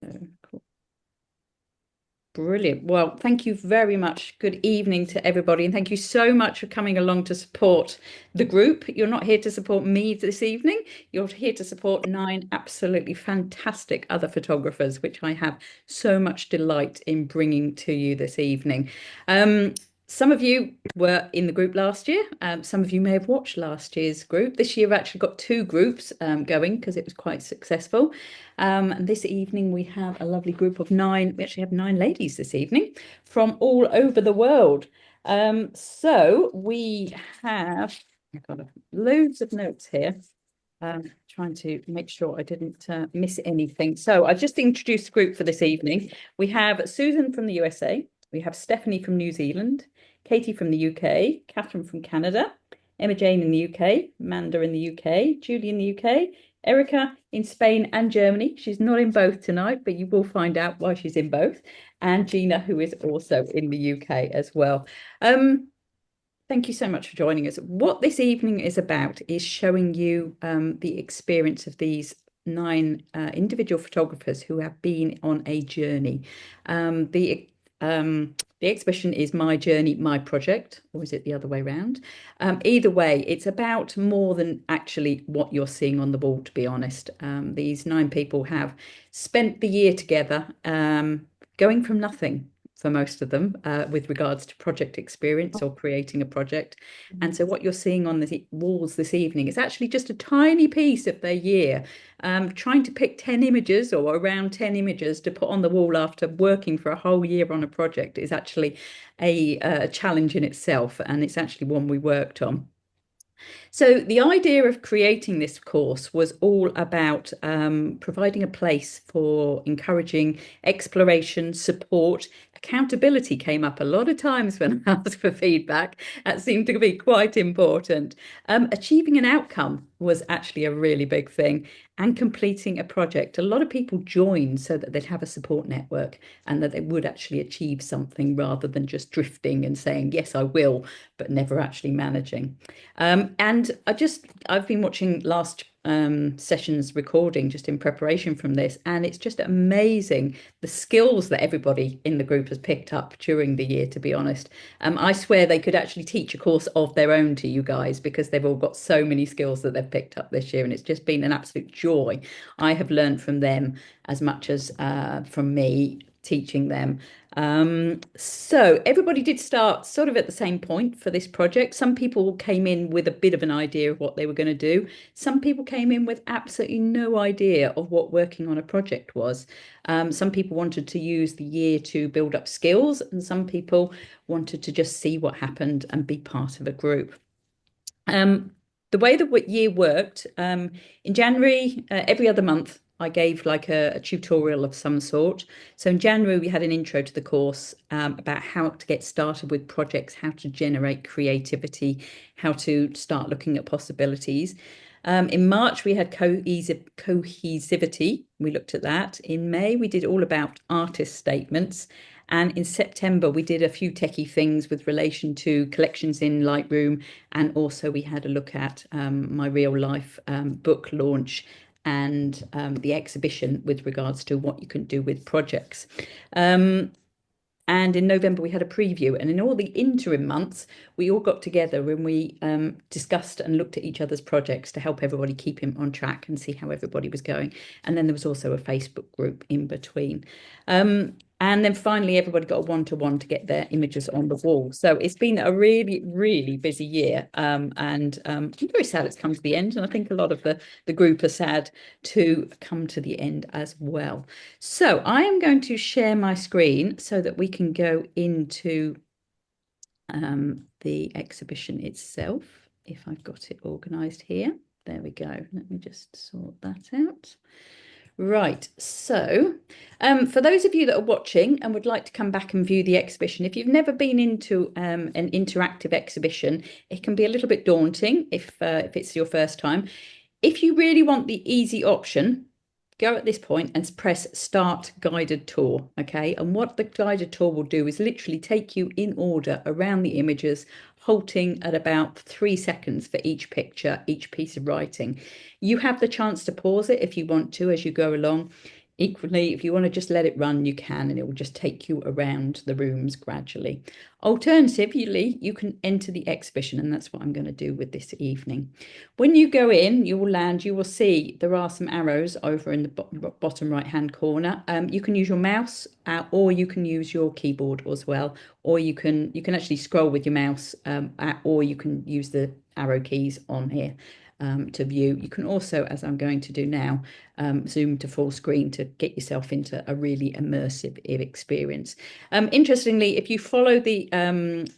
Cool. Brilliant. Well, thank you very much. Good evening to everybody, and thank you so much for coming along to support the group. You're not here to support me this evening. You're here to support nine absolutely fantastic other photographers, which I have so much delight in bringing to you this evening. Um, some of you were in the group last year. Some of you may have watched last year's group. This year, we've actually got two groups going because it was quite successful. And this evening we have a lovely group of nine. We actually have nine ladies this evening from all over the world. So we have, I've got loads of notes here. Trying to make sure I didn't miss anything. So I just introduced the group for this evening. We have Susan from the USA. We have Stephanie from New Zealand, Katie from the UK, Catherine from Canada, Emma Jane in the UK, Manda in the UK, Julie in the UK, Erica in Spain and Germany. She's not in both tonight, but you will find out why she's in both. And Gina, who is also in the UK as well. Thank you so much for joining us. What this evening is about is showing you the experience of these nine individual photographers who have been on a journey. The exhibition is My Journey, My Project, or is it the other way around? Either way, it's about more than actually what you're seeing on the wall, to be honest. These nine people have spent the year together, going from nothing for most of them with regards to project experience or creating a project. And so what you're seeing on the walls this evening is actually just a tiny piece of their year. Trying to pick 10 images or around 10 images to put on the wall after working for a whole year on a project is actually a challenge in itself. And it's actually one we worked on. So the idea of creating this course was all about providing a place for encouraging exploration, support. Accountability came up a lot of times when I asked for feedback. That seemed to be quite important. Achieving an outcome was actually a really big thing, and completing a project. A lot of people joined so that they'd have a support network and that they would actually achieve something rather than just drifting and saying, yes, I will, but never actually managing. And I've been watching last session's recording just in preparation from this, and it's just amazing the skills that everybody in the group has picked up during the year, to be honest. I swear they could actually teach a course of their own to you guys because they've all got so many skills that they've picked up this year, and it's just been an absolute joy. I have learned from them as much as from me teaching them. So everybody did start sort of at the same point for this project. Some people came in with a bit of an idea of what they were going to do. Some people came in with absolutely no idea of what working on a project was. Some people wanted to use the year to build up skills, and some people wanted to just see what happened and be part of a group. The way the year worked, in January, every other month, I gave like a tutorial of some sort. So in January, we had an intro to the course about how to get started with projects, how to generate creativity, how to start looking at possibilities. In March, we had cohesivity. We looked at that. In May, we did all about artist statements. And in September, we did a few techie things with relation to collections in Lightroom. And also we had a look at my real life book launch and the exhibition with regards to what you can do with projects. And in November, we had a preview. And in all the interim months, we all got together and we discussed and looked at each other's projects to help everybody keep him on track and see how everybody was going. And then there was also a Facebook group in between. And then finally, everybody got a one-to-one to get their images on the wall. So it's been a really, really busy year. And I'm very sad it's come to the end. And I think a lot of the group are sad to come to the end as well. So I am going to share my screen so that we can go into the exhibition itself, if I've got it organized here. There we go. Let me just sort that out. Right, so for those of you that are watching and would like to come back and view the exhibition, if you've never been into an interactive exhibition, it can be a little bit daunting if it's your first time. If you really want the easy option, go at this point and press Start Guided Tour, okay? And what the guided tour will do is literally take you in order around the images, halting at about 3 seconds for each picture, each piece of writing. You have the chance to pause it if you want to as you go along. Equally, if you want to just let it run, you can, and it will just take you around the rooms gradually. Alternatively, you can enter the exhibition, and that's what I'm going to do with this evening. When you go in, you will land, you will see there are some arrows over in the bottom right-hand corner. You can use your mouse, or you can use your keyboard as well, or you can actually scroll with your mouse, or you can use the arrow keys on here. To view. You can also, as I'm going to do now, zoom to full screen to get yourself into a really immersive experience. Interestingly, if you follow the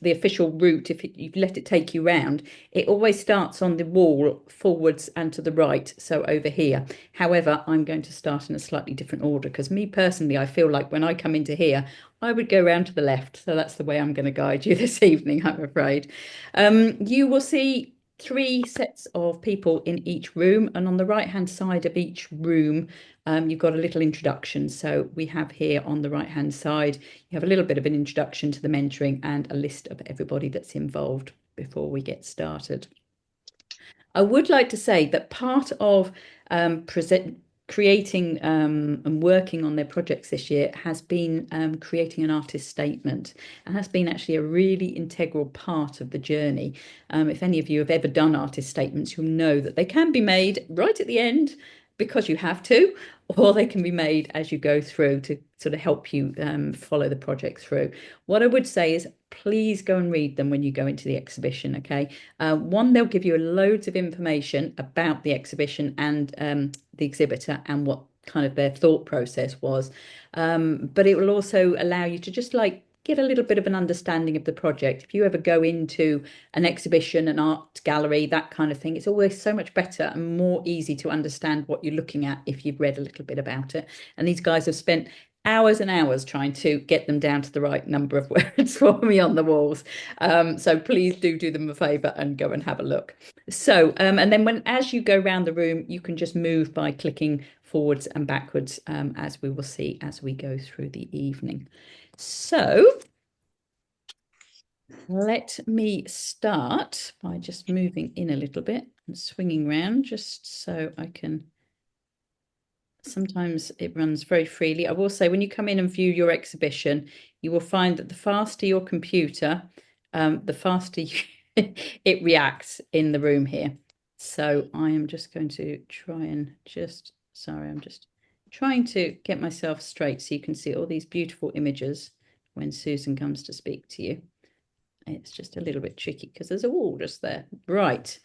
official route, if you let it take you round, it always starts on the wall forwards and to the right, so over here. However, I'm going to start in a slightly different order because me personally, I feel like when I come into here, I would go round to the left. So that's the way I'm going to guide you this evening, I'm afraid. You will see three sets of people in each room, and on the right hand side of each room you've got a little introduction. So we have here on the right hand side, you have a little bit of an introduction to the mentoring and a list of everybody that's involved before we get started. I would like to say that part of creating and working on their projects this year has been creating an artist statement, and has been actually a really integral part of the journey. If any of you have ever done artist statements, you'll know that they can be made right at the end because you have to, or they can be made as you go through to sort of help you follow the project through. What I would say is please go and read them when you go into the exhibition, okay? One, they'll give you loads of information about the exhibition and the exhibitor and what kind of their thought process was. But it will also allow you to just like get a little bit of an understanding of the project. If you ever go into an exhibition, an art gallery, that kind of thing, it's always so much better and more easy to understand what you're looking at if you've read a little bit about it. And these guys have spent hours and hours trying to get them down to the right number of words for me on the walls. So please do them a favor and go and have a look. So, and then as you go around the room, you can just move by clicking forwards and backwards, as we will see as we go through the evening. So let me start by just moving in a little bit and swinging around just so I can. Sometimes it runs very freely. I will say when you come in and view your exhibition, you will find that the faster your computer, the faster it reacts in the room here. So I am just going to try and sorry, I'm just trying to get myself straight so you can see all these beautiful images when Susan comes to speak to you. It's just a little bit tricky because there's a wall just there. Right.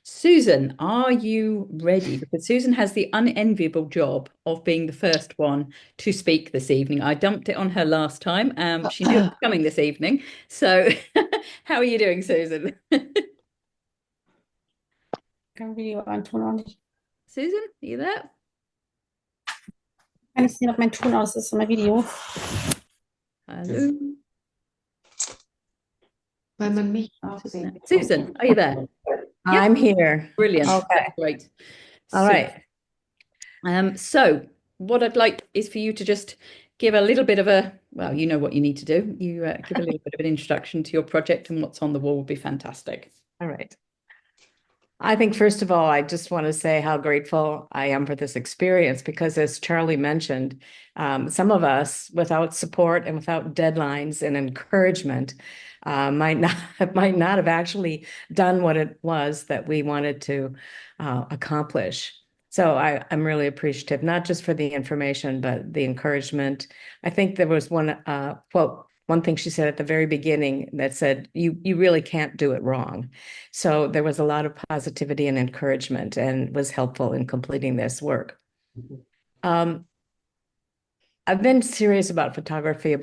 Susan, are you ready? Because Susan has the unenviable job of being the first one to speak this evening. I dumped it on her last time. She knew it was coming this evening. So how are you doing, Susan? Kein Video reintun auch nicht. Susan, are you there? Kann ich sehen, ob mein Ton aus ist von der Video. Hello. Weil man mich auch sehen. Susan, are you there? I'm here. Brilliant. Okay. That's great. All right. So what I'd like is for you to just give a little bit of well, you know what you need to do. You give a little bit of an introduction to your project, and what's on the wall would be fantastic. All right. I think, first of all, I just want to say how grateful I am for this experience, because as Charlie mentioned, some of us, without support and without deadlines and encouragement, might not have actually done what it was that we wanted to accomplish. So I'm really appreciative, not just for the information, but the encouragement. I think there was one quote. One thing she said at the very beginning that said, you really can't do it wrong. So there was a lot of positivity and encouragement, and was helpful in completing this work. I've been serious about photography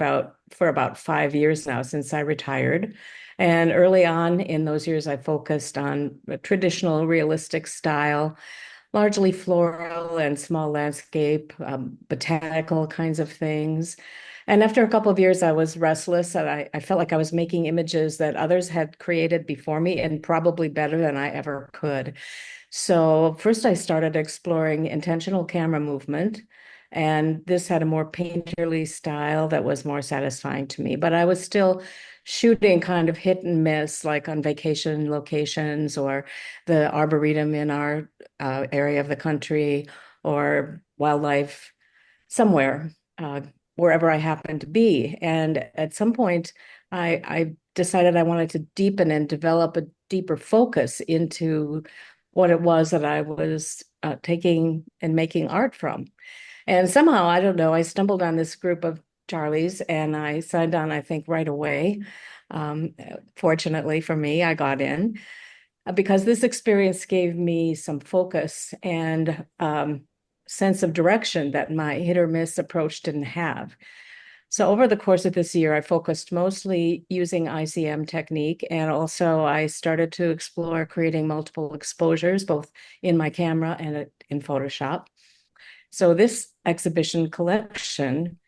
for about 5 years now, since I retired. And early on in those years, I focused on a traditional realistic style, largely floral and small landscape, botanical kinds of things. And after a couple of years, I was restless, and I felt like I was making images that others had created before me, and probably better than I ever could. So first I started exploring intentional camera movement, and this had a more painterly style that was more satisfying to me. But I was still shooting kind of hit and miss, like on vacation locations or the arboretum in our area of the country, or wildlife somewhere, wherever I happen to be. And at some point, I decided I wanted to deepen and develop a deeper focus into what it was that I was taking and making art from. And somehow, I don't know, I stumbled on this group of Charlies and I signed on, I think, right away. Fortunately for me, I got in because this experience gave me some focus and sense of direction that my hit or miss approach didn't have. So over the course of this year, I focused mostly using ICM technique, and also I started to explore creating multiple exposures, both in my camera and in Photoshop. So this exhibition collection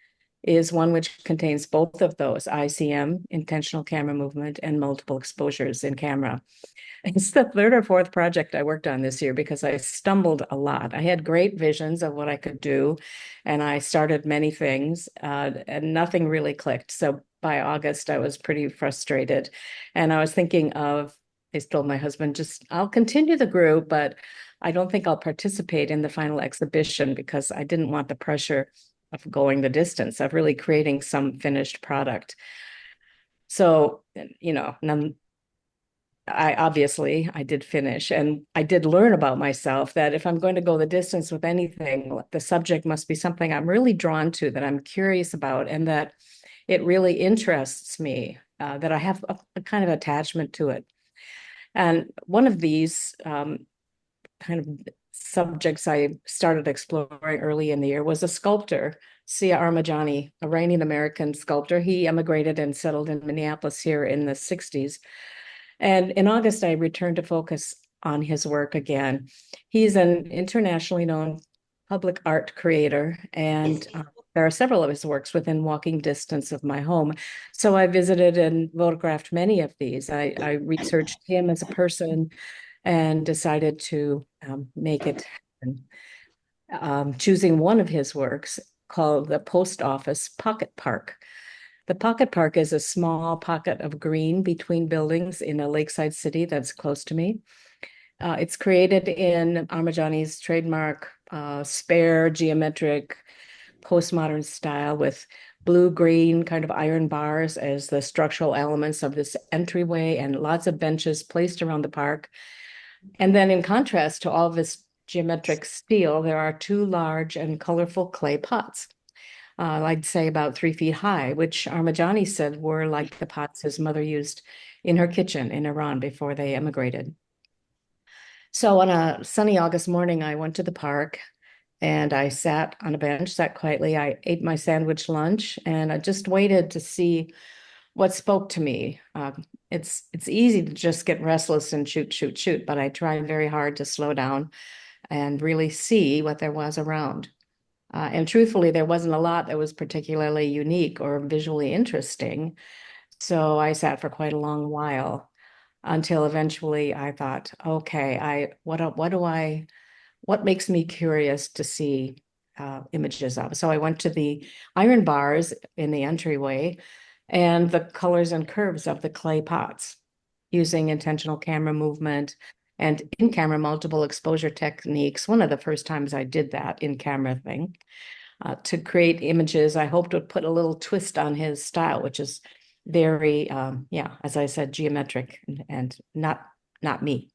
is one which contains both of those, ICM, intentional camera movement, and multiple exposures in camera. It's the third or fourth project I worked on this year because I stumbled a lot. I had great visions of what I could do, and I started many things, and nothing really clicked. So by August, I was pretty frustrated. And I was thinking of, I told my husband, just I'll continue the group, but I don't think I'll participate in the final exhibition because I didn't want the pressure of going the distance, of really creating some finished product. So, none, I did finish, and I did learn about myself that if I'm going to go the distance with anything, the subject must be something I'm really drawn to, that I'm curious about, and that it really interests me, that I have a kind of attachment to it. And one of these kind of subjects I started exploring early in the year was a sculptor, Sia Armajani, a Iranian American sculptor. He emigrated and settled in Minneapolis here in the 60s. And in August, I returned to focus on his work again. He's an internationally known public art creator, and there are several of his works within walking distance of my home. So I visited and photographed many of these. I researched him as a person and decided to make it happen. Choosing one of his works called the Post Office Pocket Park. The Pocket Park is a small pocket of green between buildings in a lakeside city that's close to me. It's created in Armajani's trademark spare geometric postmodern style with blue-green kind of iron bars as the structural elements of this entryway and lots of benches placed around the park. And then in contrast to all of this geometric steel, there are two large and colorful clay pots. I'd say about 3 feet high, which Armajani said were like the pots his mother used in her kitchen in Iran before they emigrated. So on a sunny August morning, I went to the park and I sat on a bench, sat quietly. I ate my sandwich lunch and I just waited to see what spoke to me. It's easy to just get restless and shoot, shoot, shoot, but I tried very hard to slow down and really see what there was around. And truthfully, there wasn't a lot that was particularly unique or visually interesting. So I sat for quite a long while until eventually I thought, okay, what makes me curious to see images of? So I went to the iron bars in the entryway and the colors and curves of the clay pots using intentional camera movement and in-camera multiple exposure techniques. One of the first times I did that in-camera thing to create images I hoped would put a little twist on his style, which is very, as I said, geometric and not me.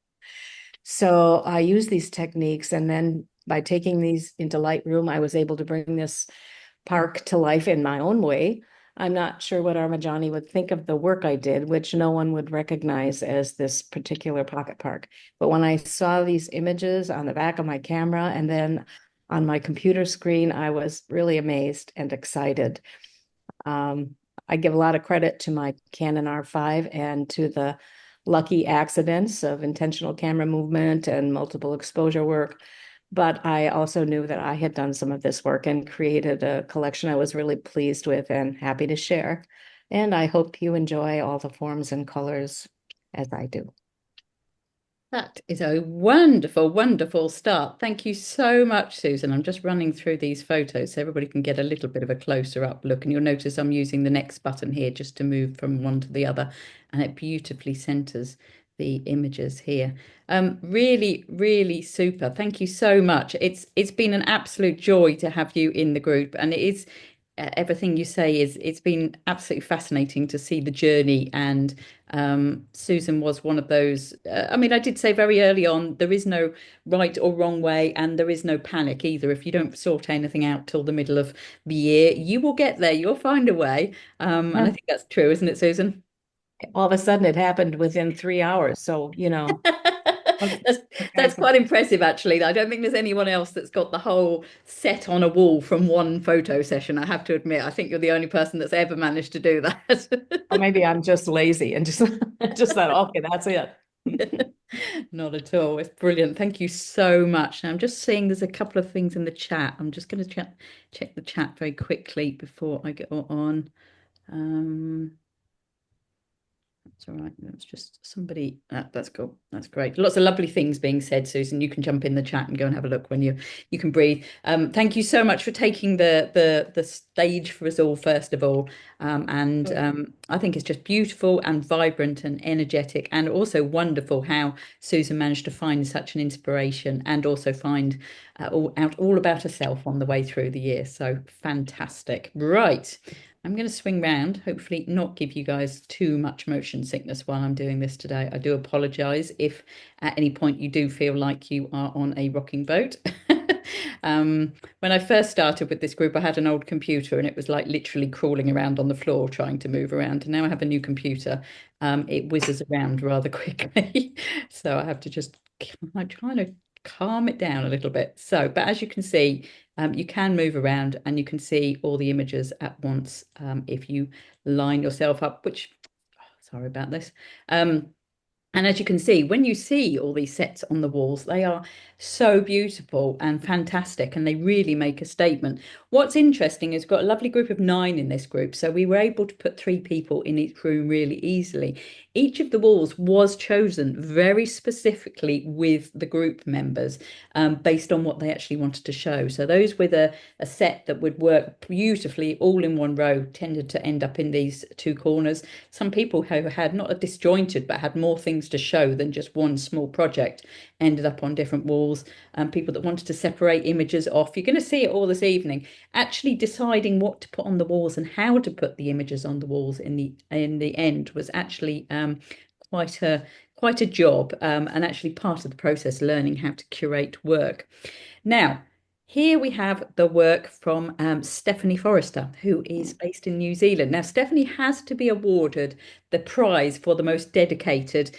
So I used these techniques, and then by taking these into Lightroom, I was able to bring this park to life in my own way. I'm not sure what Armajani would think of the work I did, which no one would recognize as this particular pocket park. But when I saw these images on the back of my camera and then on my computer screen, I was really amazed and excited. I give a lot of credit to my Canon R5 and to the lucky accidents of intentional camera movement and multiple exposure work. But I also knew that I had done some of this work and created a collection I was really pleased with and happy to share. And I hope you enjoy all the forms and colors as I do. That is a wonderful, wonderful start. Thank you so much, Susan. I'm just running through these photos so everybody can get a little bit of a closer up look. And you'll notice I'm using the next button here just to move from one to the other. And it beautifully centers the images here. Really, really super. Thank you so much. It's been an absolute joy to have you in the group, and it is everything you say is it's been absolutely fascinating to see the journey. And Susan was one of those. I mean, I did say very early on there is no right or wrong way, and there is no panic either. If you don't sort anything out till the middle of the year, you will get there. You'll find a way. And I think that's true, isn't it, Susan? All of a sudden it happened within 3 hours. So, you know, That's that's quite impressive, actually. I don't think there's anyone else that's got the whole set on a wall from one photo session. I have to admit, I think you're the only person that's ever managed to do that. or maybe I'm just lazy and just just thought, okay, that's it. Not at all. It's brilliant. Thank you so much. Now, I'm just seeing there's a couple of things in the chat. I'm just going to check the chat very quickly before I go on. That's all right. That's just somebody. That's cool. That's great. Lots of lovely things being said, Susan. You can jump in the chat and go and have a look when you can breathe. Thank you so much for taking the stage for us all, first of all. And I think it's just beautiful and vibrant and energetic, and also wonderful how Susan managed to find such an inspiration and also find all about herself on the way through the year. So fantastic. Right. I'm going to swing round, hopefully not give you guys too much motion sickness while I'm doing this today. I do apologise if at any point you do feel like you are on a rocking boat. When I first started with this group, I had an old computer and it was like literally crawling around on the floor trying to move around. And now I have a new computer. It whizzes around rather quickly. So I have to just, I'm trying to calm it down a little bit. So, but as you can see, you can move around and you can see all the images at once if you line yourself up, which, sorry about this. And as you can see, when you see all these sets on the walls, they are so beautiful and fantastic, and they really make a statement. What's interesting is we've got a lovely group of 9 in this group, so we were able to put 3 people in each room really easily. Each of the walls was chosen very specifically with the group members based on what they actually wanted to show. So those with a set that would work beautifully all in one row tended to end up in these 2 corners. Some people who had not a disjointed but had more things to show than just one small project ended up on different walls. People that wanted to separate images off, you're going to see it all this evening. Actually deciding what to put on the walls and how to put the images on the walls in the end was actually quite a job, and actually part of the process learning how to curate work. Now, here we have the work from Stephanie Forrester, who is based in New Zealand. Now, Stephanie has to be awarded the prize for the most dedicated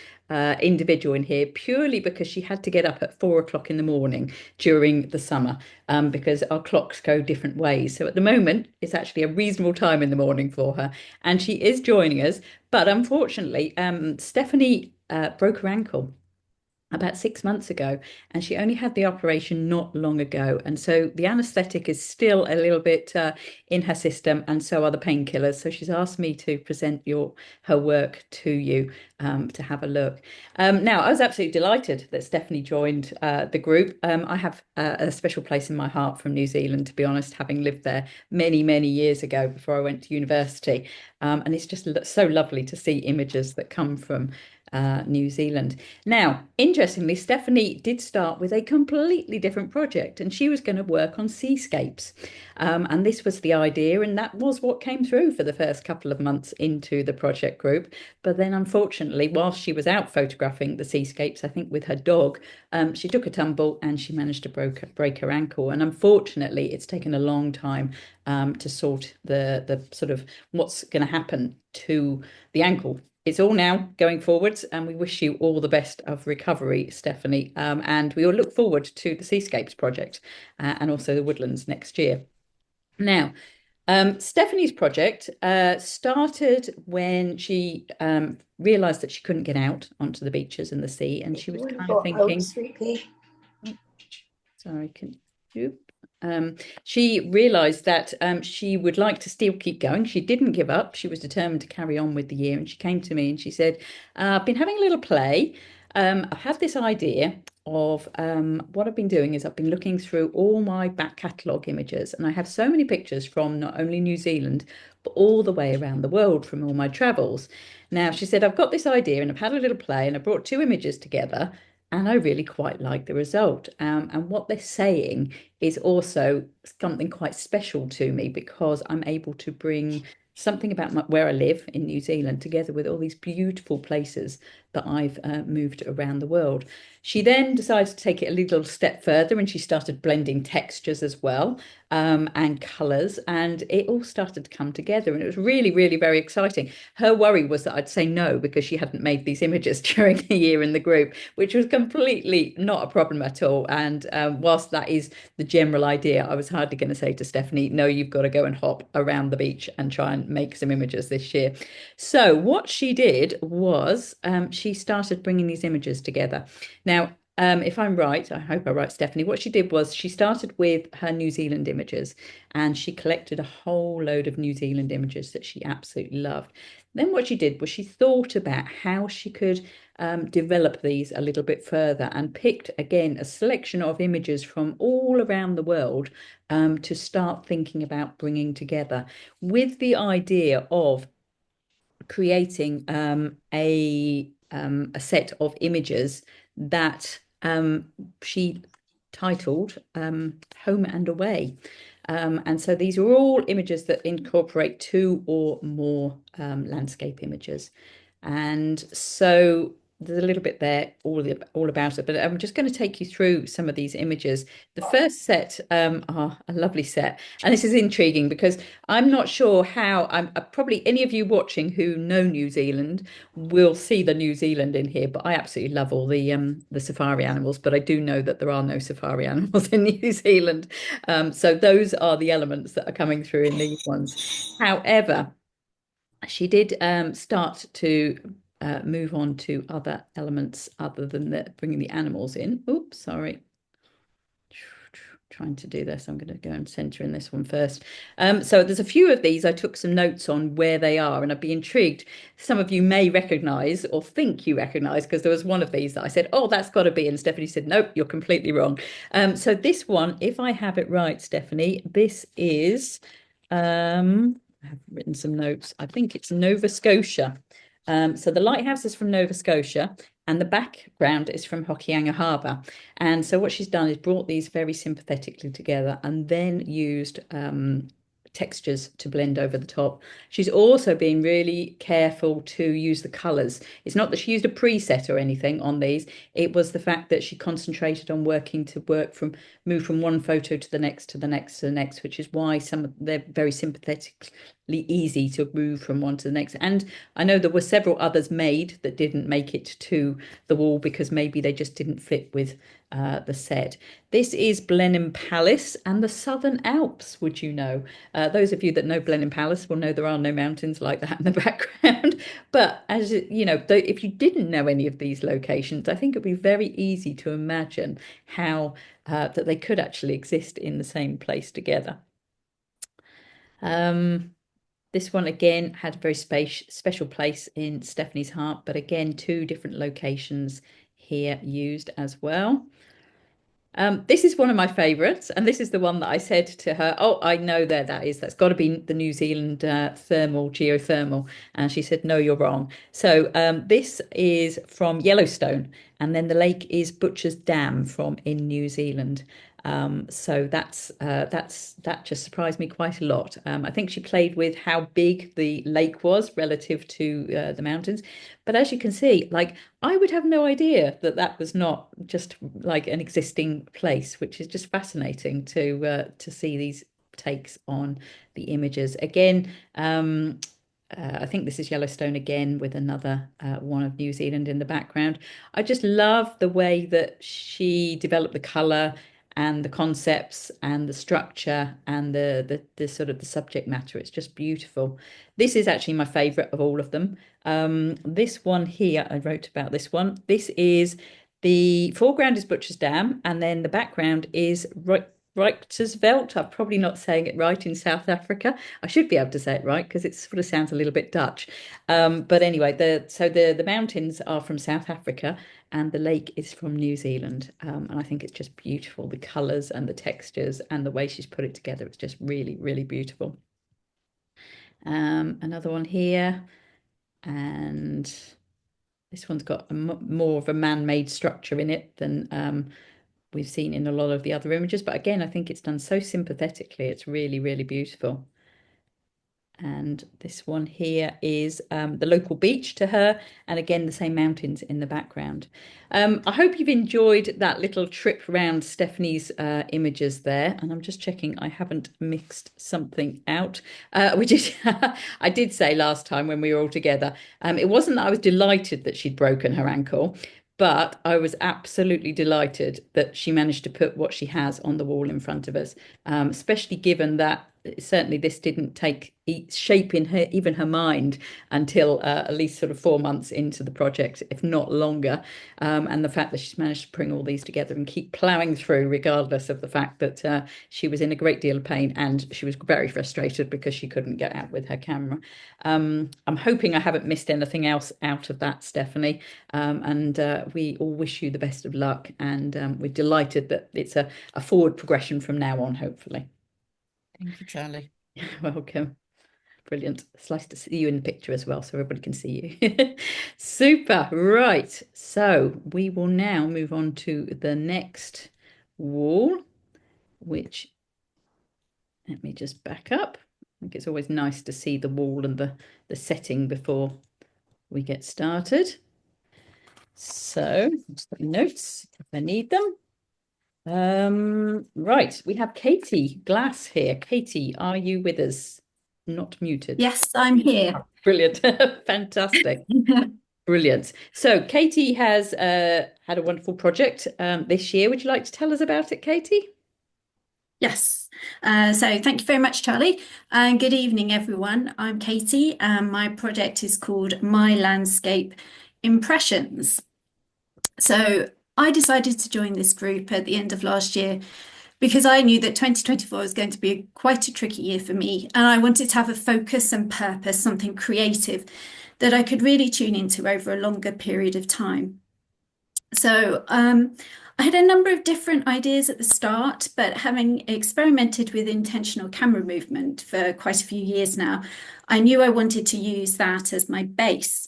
individual in here, purely because she had to get up at 4 o'clock in the morning during the summer, because our clocks go different ways. So at the moment, it's actually a reasonable time in the morning for her, and she is joining us. But unfortunately, Stephanie broke her ankle about 6 months ago, and she only had the operation not long ago, and so the anesthetic is still a little bit in her system, and so are the painkillers. So she's asked me to present her work to you to have a look. Now, I was absolutely delighted that Stephanie joined the group. I have a special place in my heart from New Zealand, to be honest, having lived there many years ago before I went to university, and it's just so lovely to see images that come from New Zealand. Now, interestingly, Stephanie did start with a completely different project, and she was going to work on seascapes. And this was the idea, and that was what came through for the first couple of months into the project group. But then, unfortunately, whilst she was out photographing the seascapes, I think with her dog, she took a tumble and she managed to break her ankle. And unfortunately, it's taken a long time to sort the sort of what's going to happen to the ankle. It's all now going forwards, and we wish you all the best of recovery, Stephanie. And we all look forward to the Seascapes project and also the Woodlands next year. Now, Stephanie's project started when she realised that she couldn't get out onto the beaches and the sea, and she was kind of thinking, sorry, can you? She realised that she would like to still keep going. She didn't give up. She was determined to carry on with the year. And she came to me and she said, I've been having a little play. I've had this idea. of what I've been doing is I've been looking through all my back catalogue images, and I have so many pictures from not only New Zealand, but all the way around the world from all my travels. Now, she said, I've got this idea and I've had a little play and I brought two images together and I really quite like the result. And what they're saying is also something quite special to me because I'm able to bring something about where I live in New Zealand together with all these beautiful places that I've moved around the world. She then decided to take it a little step further and she started blending textures as well, and colours, and it all started to come together. And it was really, really very exciting. Her worry was that I'd say no because she hadn't made these images during a year in the group, which was completely not a problem at all. And whilst that is the general idea, I was hardly going to say to Stephanie, no, you've got to go and hop around the beach and try and make some images this year. So what she did was she started bringing these images together. Now, if I'm right, I hope I'm right, Stephanie, what she did was she started with her New Zealand images and she collected a whole load of New Zealand images that she absolutely loved. Then what she did was she thought about how she could develop these a little bit further and picked again a selection of images from all around the world to start thinking about bringing together with the idea of creating a set of images that she titled Home and Away. And so these are all images that incorporate two or more landscape images. And so there's a little bit there all about it, but I'm just going to take you through some of these images. The first set are a lovely set, and this is intriguing because I'm not sure how I'm probably any of you watching who know New Zealand will see the New Zealand in here, but I absolutely love all the safari animals, but I do know that there are no safari animals in New Zealand. So those are the elements that are coming through in these ones. However, she did start to move on to other elements other than bringing the animals in. Oops, sorry. Trying to do this. I'm going to go and center in this one first. So there's a few of these I took some notes on where they are, and I'd be intrigued. Some of you may recognize or think you recognize because there was one of these that I said, oh, that's got to be. And Stephanie said, nope, you're completely wrong. So this one, if I have it right, Stephanie, this is, I have written some notes. I think it's Nova Scotia. So the lighthouse is from Nova Scotia and the background is from Hokianga Harbour. And so what she's done is brought these very sympathetically together and then used textures to blend over the top. She's also been really careful to use the colours. It's not that she used a preset or anything on these. It was the fact that she concentrated on move from one photo to the next, to the next, to the next, which is why they're very sympathetically easy to move from one to the next. And I know there were several others made that didn't make it to the wall because maybe they just didn't fit with the set. This is Blenheim Palace and the Southern Alps, would you know? Those of you that know Blenheim Palace will know there are no mountains like that in the background. But as you know, if you didn't know any of these locations, I think it'd be very easy to imagine how that they could actually exist in the same place together. This one again had a very special place in Stephanie's heart, but again, two different locations here used as well. This is one of my favorites, and this is the one that I said to her, oh, I know there that is. That's got to be the New Zealand geothermal. And she said, no, you're wrong. So this is from Yellowstone, and then the lake is Butcher's Dam from in New Zealand. So that just surprised me quite a lot. I think she played with how big the lake was relative to the mountains. But as you can see, like I would have no idea that that was not just like an existing place, which is just fascinating to see these takes on the images. Again, I think this is Yellowstone again with another one of New Zealand in the background. I just love the way that she developed the color and the concepts and the structure and the sort of the subject matter. It's just beautiful. This is actually my favorite of all of them. This one here, I wrote about this one. This is the foreground is Butcher's Dam, and then the background is right Reichersveld. I'm probably not saying it right in South Africa. I should be able to say it right because it sort of sounds a little bit Dutch. But anyway, the mountains are from South Africa and the lake is from New Zealand. And I think it's just beautiful. The colours and the textures and the way she's put it together. It's just really, really beautiful. Another one here, and this one's got more of a man-made structure in it than we've seen in a lot of the other images. But again, I think it's done so sympathetically. It's really, really beautiful. And this one here is the local beach to her. And again, the same mountains in the background. I hope you've enjoyed that little trip around Stephanie's images there. And I'm just checking I haven't mixed something out, which is, I did say last time when we were all together, it wasn't that I was delighted that she'd broken her ankle. But I was absolutely delighted that she managed to put what she has on the wall in front of us, especially given that certainly this didn't take shape in her, even her mind, until at least sort of 4 months into the project, if not longer. And the fact that she's managed to bring all these together and keep ploughing through, regardless of the fact that she was in a great deal of pain and she was very frustrated because she couldn't get out with her camera. I'm hoping I haven't missed anything else out of that, Stephanie. And we all wish you the best of luck. And we're delighted that it's a forward progression from now on, hopefully. Thank you, Charlie. Welcome. Brilliant. It's nice to see you in the picture as well, so everybody can see you. Super. Right. So we will now move on to the next wall, which, let me just back up. I think it's always nice to see the wall and the setting before we get started. So just put notes if I need them. Right, we have Katie Glass here. Katie, are you with us? Not muted. Yes, I'm here. Brilliant. Fantastic. Brilliant. So Katie has had a wonderful project this year. Would you like to tell us about it, Katie? Yes. So thank you very much, Charlie. And good evening, everyone. I'm Katie, and my project is called My Landscape Impressions. So I decided to join this group at the end of last year because I knew that 2024 was going to be quite a tricky year for me, and I wanted to have a focus and purpose, something creative that I could really tune into over a longer period of time. So I had a number of different ideas at the start, but having experimented with intentional camera movement for quite a few years now, I knew I wanted to use that as my base.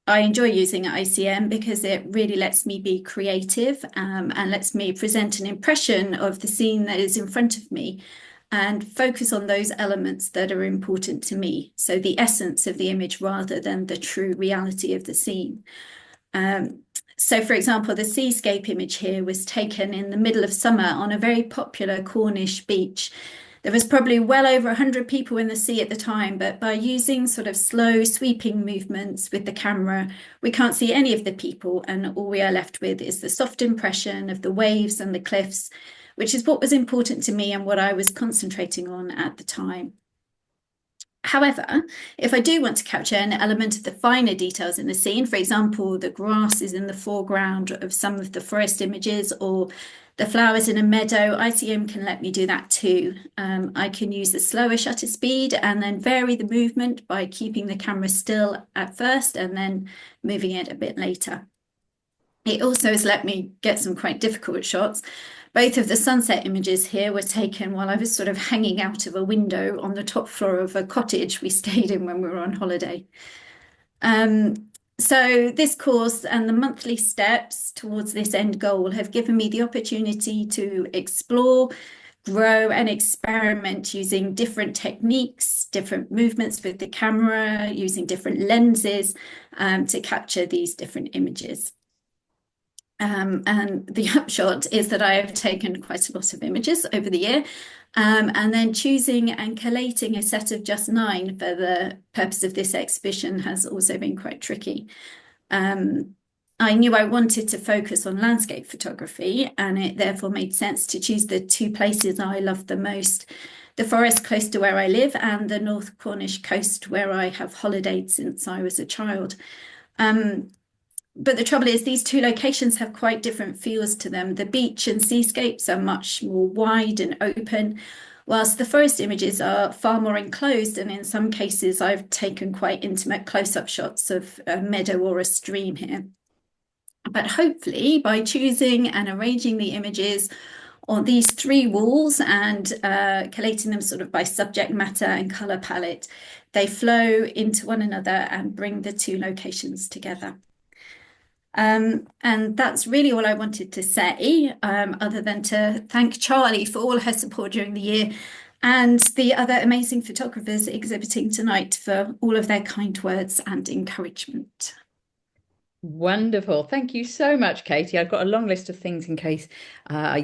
I enjoy using ICM because it really lets me be creative and lets me present an impression of the scene that is in front of me and focus on those elements that are important to me. So the essence of the image rather than the true reality of the scene. So, for example, the seascape image here was taken in the middle of summer on a very popular Cornish beach. There was probably well over 100 people in the sea at the time, but by using sort of slow sweeping movements with the camera, we can't see any of the people, and all we are left with is the soft impression of the waves and the cliffs, which is what was important to me and what I was concentrating on at the time. However, if I do want to capture an element of the finer details in the scene, for example, the grass is in the foreground of some of the forest images or the flowers in a meadow, ICM can let me do that too. I can use the slower shutter speed and then vary the movement by keeping the camera still at first and then moving it a bit later. It also has let me get some quite difficult shots. Both of the sunset images here were taken while I was sort of hanging out of a window on the top floor of a cottage we stayed in when we were on holiday. So this course and the monthly steps towards this end goal have given me the opportunity to explore, grow and experiment using different techniques, different movements with the camera, using different lenses to capture these different images. And the upshot is that I have taken quite a lot of images over the year, and then choosing and collating a set of just 9 for the purpose of this exhibition has also been quite tricky. I knew I wanted to focus on landscape photography, and it therefore made sense to choose the 2 places I love the most, the forest close to where I live and the North Cornish coast where I have holidayed since I was a child. But the trouble is, these two locations have quite different feels to them. The beach and seascapes are much more wide and open, whilst the forest images are far more enclosed. And in some cases, I've taken quite intimate close-up shots of a meadow or a stream here. But hopefully, by choosing and arranging the images on these three walls and collating them sort of by subject matter and colour palette, they flow into one another and bring the two locations together. And that's really all I wanted to say, other than to thank Charlie for all her support during the year and the other amazing photographers exhibiting tonight for all of their kind words and encouragement. Wonderful. Thank you so much, Katie. I've got a long list of things in case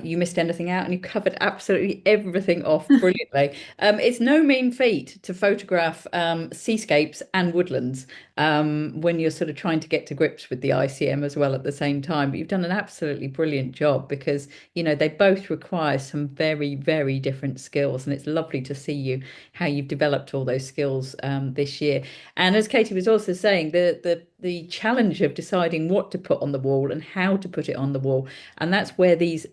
you missed anything out, and you covered absolutely everything off brilliantly. It's no mean feat to photograph seascapes and woodlands when you're sort of trying to get to grips with the ICM as well at the same time. But you've done an absolutely brilliant job because, you know, they both require some very, very different skills. And it's lovely to see how you've developed all those skills this year. And as Katie was also saying, the challenge of deciding what to put on the wall and how to put it on the wall, and that's where these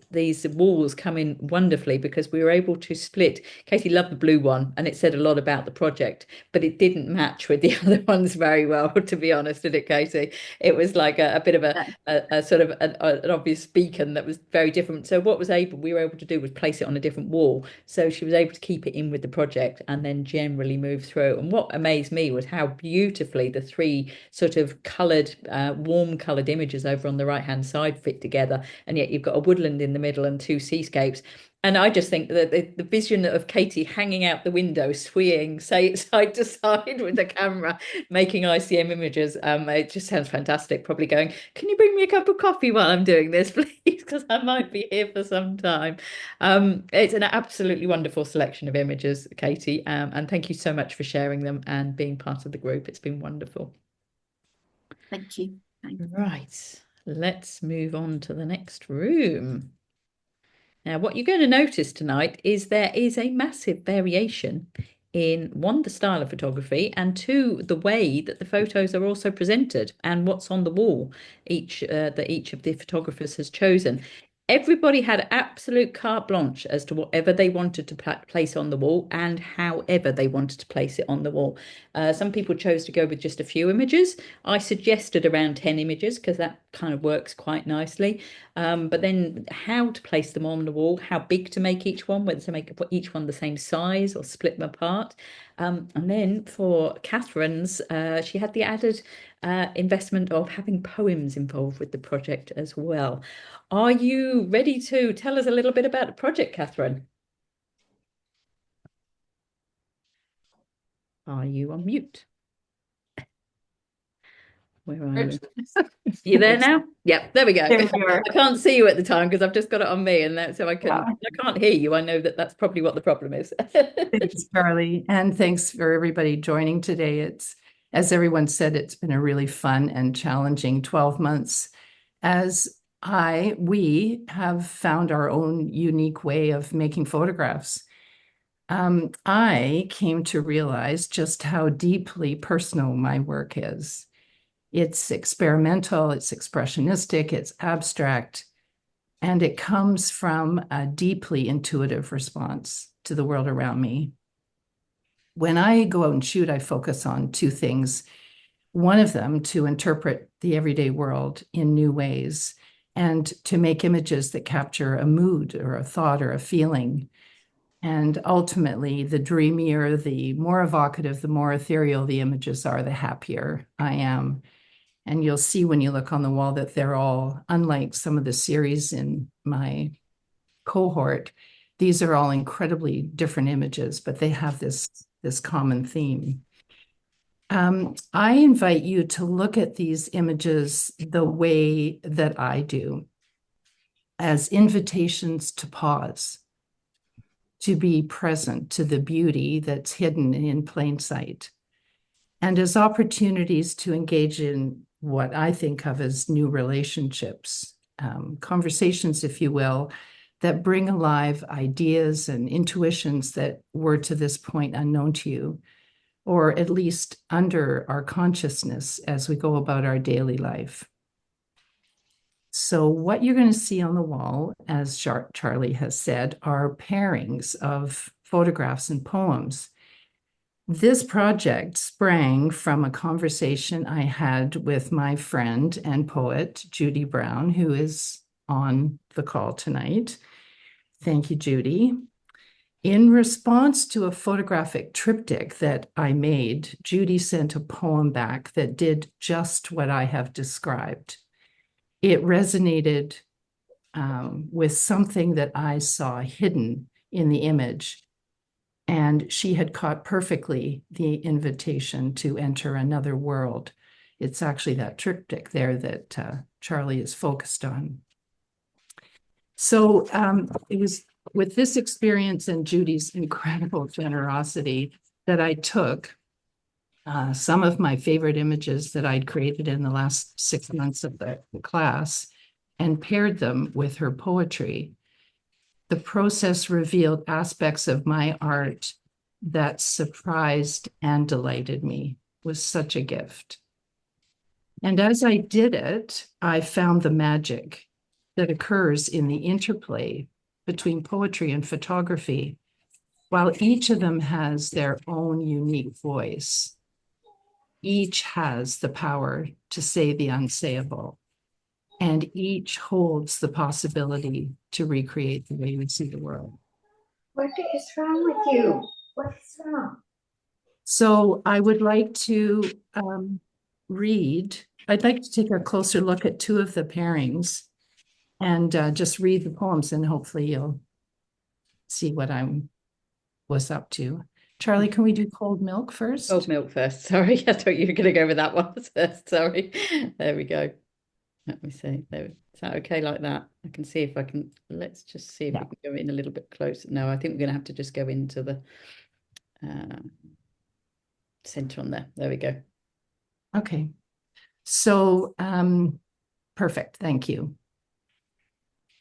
walls come in wonderfully, because we were able to split. Katie loved the blue one, and it said a lot about the project, but it didn't match with the other ones very well, to be honest, did it, Katie? It was like a bit of a sort of an obvious beacon that was very different. So what we were able to do was place it on a different wall, so she was able to keep it in with the project and then generally move through. And what amazed me was how beautifully the three sort of coloured, warm coloured images over on the right hand side fit together, and yet you've got a woodland in the middle and two seascapes. And I just think that the vision of Katie hanging out the window, swaying side to side with the camera, making ICM images, it just sounds fantastic. Probably going, can you bring me a cup of coffee while I'm doing this, please? Because I might be here for some time. It's an absolutely wonderful selection of images, Katie. And thank you so much for sharing them and being part of the group. It's been wonderful. Thank you. Thanks. Right, let's move on to the next room. Now, what you're going to notice tonight is there is a massive variation in, one, the style of photography, and two, the way that the photos are also presented and what's on the wall that each of the photographers has chosen. Everybody had absolute carte blanche as to whatever they wanted to place on the wall and however they wanted to place it on the wall. Some people chose to go with just a few images. I suggested around 10 images because that kind of works quite nicely. But then how to place them on the wall, how big to make each one, whether to make each one the same size or split them apart. And then for Catherine's, she had the added investment of having poems involved with the project as well. Are you ready to tell us a little bit about the project, Catherine? Are you on mute? Where are you? You there now? Yep, there we go. There you are. I can't see you at the time because I've just got it on me, and so I Wow. can't hear you. I know that's probably what the problem is. Thanks, Charlie. And thanks for everybody joining today. It's, as everyone said, it's been a really fun and challenging 12 months as we have found our own unique way of making photographs. I came to realize just how deeply personal my work is. It's experimental, it's expressionistic, it's abstract, and it comes from a deeply intuitive response to the world around me. When I go out and shoot, I focus on two things. One of them, to interpret the everyday world in new ways and to make images that capture a mood or a thought or a feeling. And ultimately, the dreamier, the more evocative, the more ethereal the images are, the happier I am. And you'll see when you look on the wall that they're all, unlike some of the series in my cohort, these are all incredibly different images, but they have this common theme. I invite you to look at these images the way that I do, as invitations to pause, to be present to the beauty that's hidden in plain sight, and as opportunities to engage in what I think of as new relationships, conversations, if you will, that bring alive ideas and intuitions that were to this point unknown to you, or at least under our consciousness as we go about our daily life. So what you're going to see on the wall, as Charlie has said, are pairings of photographs and poems. This project sprang from a conversation I had with my friend and poet, Judy Brown, who is on the call tonight. Thank you, Judy. In response to a photographic triptych that I made, Judy sent a poem back that did just what I have described. It resonated with something that I saw hidden in the image. And she had caught perfectly the invitation to enter another world. It's actually that triptych there that Charlie is focused on. So it was with this experience and Judy's incredible generosity that I took some of my favorite images that I'd created in the last 6 months of the class and paired them with her poetry. The process revealed aspects of my art that surprised and delighted me. It was such a gift. And as I did it, I found the magic that occurs in the interplay between poetry and photography. While each of them has their own unique voice, each has the power to say the unsayable, and each holds the possibility to recreate the way we see the world. What is wrong with you? What is wrong? So I would like to I'd like to take a closer look at two of the pairings and just read the poems, and hopefully you'll see what I was up to. Charlie, can we do cold milk first? Cold milk first. Sorry, I thought you were going to go with that one first. Sorry. There we go. Let me see. There, is that okay like that? I can see if I can. Let's just see if we can go in a little bit closer. No, I think we're going to have to just go into the center on there. There we go. Okay. So perfect. Thank you.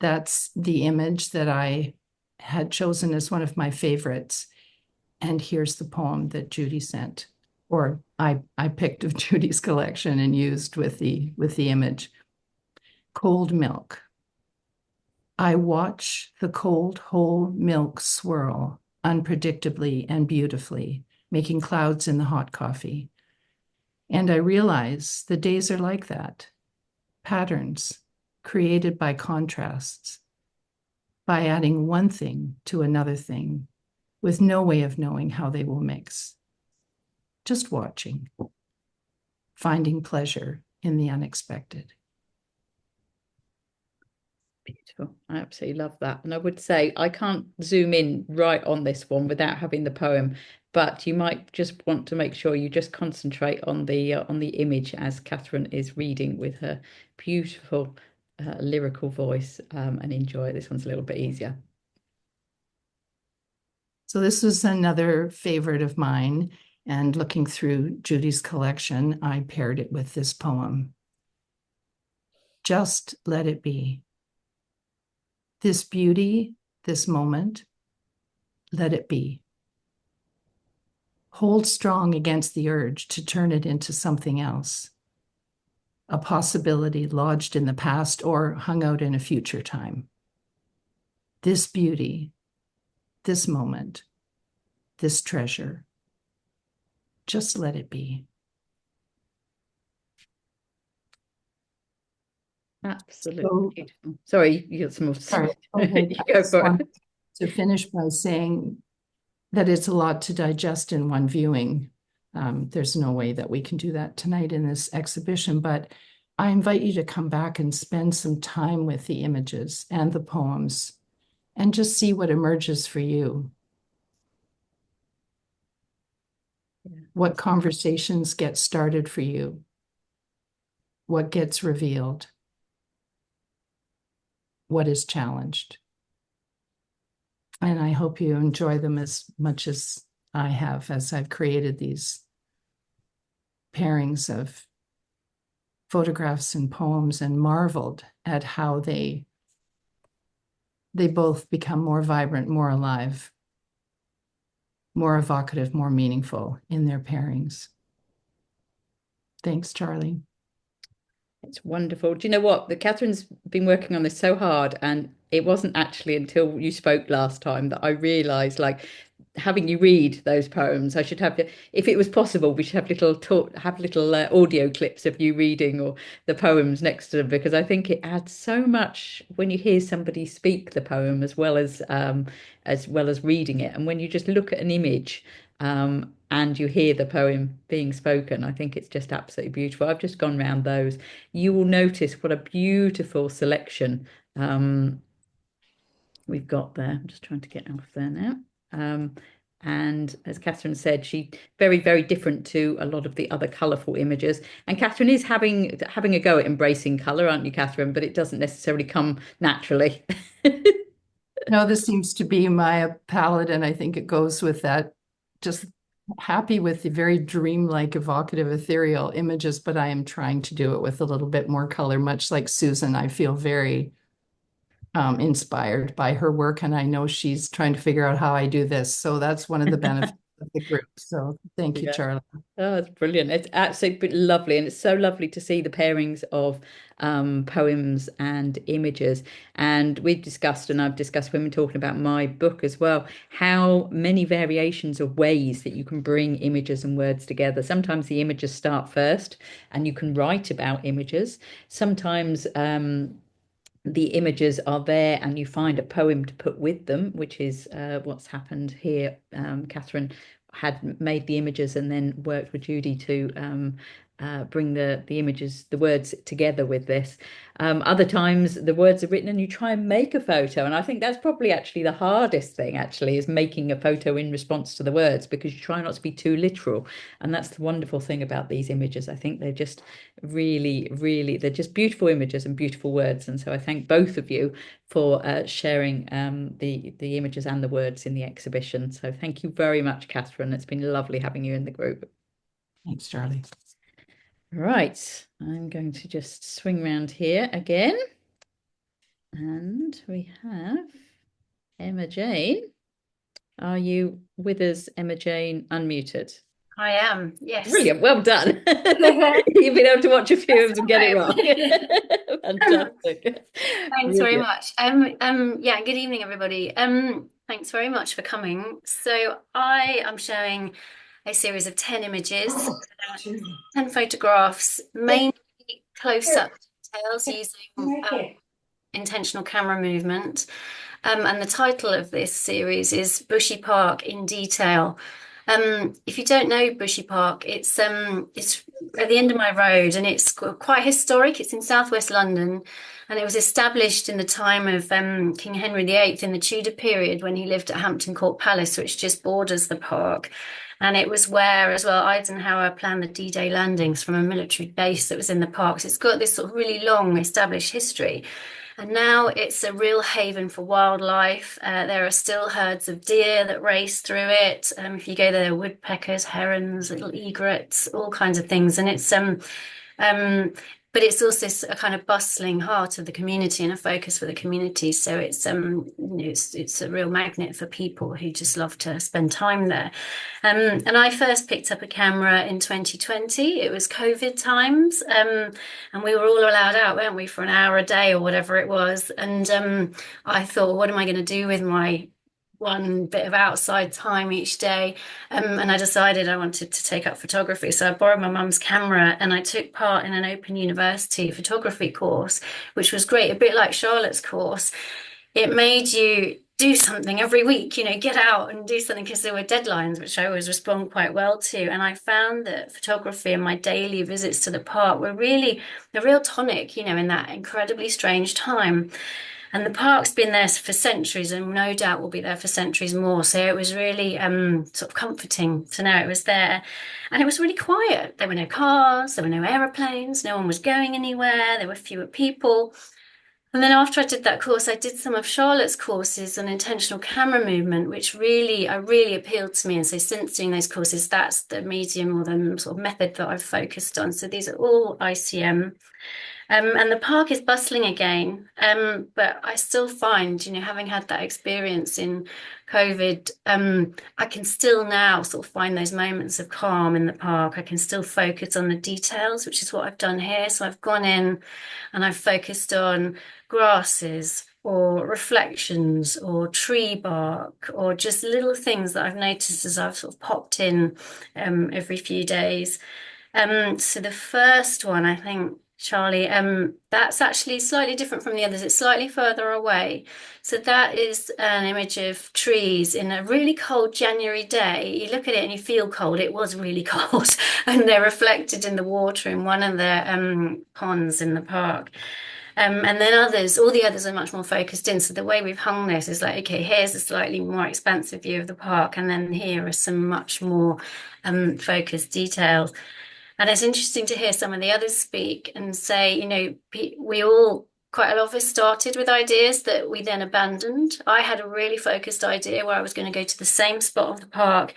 That's the image that I had chosen as one of my favorites. And here's the poem that Judy sent, or I picked of Judy's collection and used with the image. Cold milk. I watch the cold whole milk swirl unpredictably and beautifully, making clouds in the hot coffee. And I realize the days are like that. Patterns created by contrasts, by adding one thing to another thing, with no way of knowing how they will mix. Just watching, finding pleasure in the unexpected. Beautiful. I absolutely love that. And I would say I can't zoom in right on this one without having the poem, but you might just want to make sure you just concentrate on the image as Catherine is reading with her beautiful lyrical voice and enjoy it. This one's a little bit easier. So this was another favorite of mine, and looking through Judy's collection, I paired it with this poem. Just let it be. This beauty, this moment, let it be. Hold strong against the urge to turn it into something else, a possibility lodged in the past or hung out in a future time. This beauty, this moment, this treasure, just let it be. Absolutely So, beautiful. Sorry, you got some more. Sorry, You go for it. to finish by saying that it's a lot to digest in one viewing. There's no way that we can do that tonight in this exhibition, but I invite you to come back and spend some time with the images and the poems and just see what emerges for you. Yeah. What conversations get started for you? What gets revealed? What is challenged? And I hope you enjoy them as much as I have, as I've created these pairings of photographs and poems and marveled at how they both become more vibrant, more alive, more evocative, more meaningful in their pairings. Thanks, Charlie. It's wonderful. Do you know what? The Catherine's been working on this so hard, and it wasn't actually until you spoke last time that I realised, like, having you read those poems, I should have, if it was possible, we should have little talk, have little audio clips of you reading or the poems next to them, because I think it adds so much when you hear somebody speak the poem as well as reading it, and when you just look at an image. And you hear the poem being spoken. I think it's just absolutely beautiful. I've just gone round those. You will notice what a beautiful selection we've got there. I'm just trying to get off there now. And as Catherine said, she very, very different to a lot of the other colourful images. And Catherine is having a go at embracing colour, aren't you, Catherine? But it doesn't necessarily come naturally. No, this seems to be my palette, and I think it goes with that. Just happy with the very dreamlike, evocative, ethereal images, but I am trying to do it with a little bit more color, much like Susan. I feel very inspired by her work, and I know she's trying to figure out how I do this. So that's one of the benefits of the group. So thank you, Yeah. Charlie. Oh, it's brilliant. It's absolutely lovely. And it's so lovely to see the pairings of poems and images. And we've discussed, and I've discussed when we're talking about my book as well, how many variations of ways that you can bring images and words together. Sometimes the images start first and you can write about images. Sometimes the images are there and you find a poem to put with them, which is what's happened here. Catherine had made the images and then worked with Judy to bring the images, the words together with this. Other times the words are written and you try and make a photo. And I think that's probably actually the hardest thing, actually, is making a photo in response to the words, because you try not to be too literal. And that's the wonderful thing about these images. I think they're just really, really, they're just beautiful images and beautiful words. And so I thank both of you for sharing the images and the words in the exhibition. So thank you very much, Catherine. It's been lovely having you in the group. Thanks, Charlie. Right, I'm going to just swing round here again. And we have Emma Jane. Are you with us, Emma Jane, unmuted? I am, yes. Brilliant, well done. You've been able to watch a few of them and get it wrong. Fantastic. Thanks very much. Yeah, good evening, everybody. Thanks very much for coming. So I am showing a series of 10 images, 10 photographs, mainly close-up details using intentional camera movement. And the title of this series is Bushy Park in Detail. If you don't know Bushy Park, it's at the end of my road, and it's quite historic. It's in southwest London, and it was established in the time of King Henry VIII in the Tudor period, when he lived at Hampton Court Palace, which just borders the park. And it was where, as well, Eisenhower planned the D-Day landings from a military base that was in the park. So it's got this sort of really long established history. And now it's a real haven for wildlife. There are still herds of deer that race through it. If you go there are woodpeckers, herons, little egrets, all kinds of things. And it's but it's also a kind of bustling heart of the community and a focus for the community. So it's it's a real magnet for people who just love to spend time there. And I first picked up a camera in 2020. It was COVID times, and we were all allowed out, weren't we, for an hour a day or whatever it was. And I thought, what am I going to do with my one bit of outside time each day? And I decided I wanted to take up photography. So I borrowed my mum's camera and I took part in an Open University photography course, which was great, a bit like Charlotte's course. It made you do something every week, get out and do something, because there were deadlines, which I always respond quite well to. And I found that photography and my daily visits to the park were really a real tonic, in that incredibly strange time. And the park's been there for centuries, and no doubt will be there for centuries more. So it was really sort of comforting to know it was there. And it was really quiet. There were no cars, there were no aeroplanes, no one was going anywhere, there were fewer people. And then after I did that course, I did some of Charlotte's courses on intentional camera movement, which really appealed to me. And so since doing those courses, that's the medium or the sort of method that I've focused on. So these are all ICM. And the park is bustling again. But I still find, having had that experience in COVID, I can still now sort of find those moments of calm in the park. I can still focus on the details, which is what I've done here. So I've gone in and I've focused on grasses or reflections or tree bark or just little things that I've noticed as I've sort of popped in every few days. So the first one, I think, Charlie, that's actually slightly different from the others. It's slightly further away. So that is an image of trees in a really cold January day. You look at it and you feel cold. It was really cold, and they're reflected in the water in one of the ponds in the park. And then all the others are much more focused in. So the way we've hung this is like, okay, here's a slightly more expansive view of the park, and then here are some much more focused details. And it's interesting to hear some of the others speak and say, we all, quite a lot of us started with ideas that we then abandoned. I had a really focused idea where I was going to go to the same spot of the park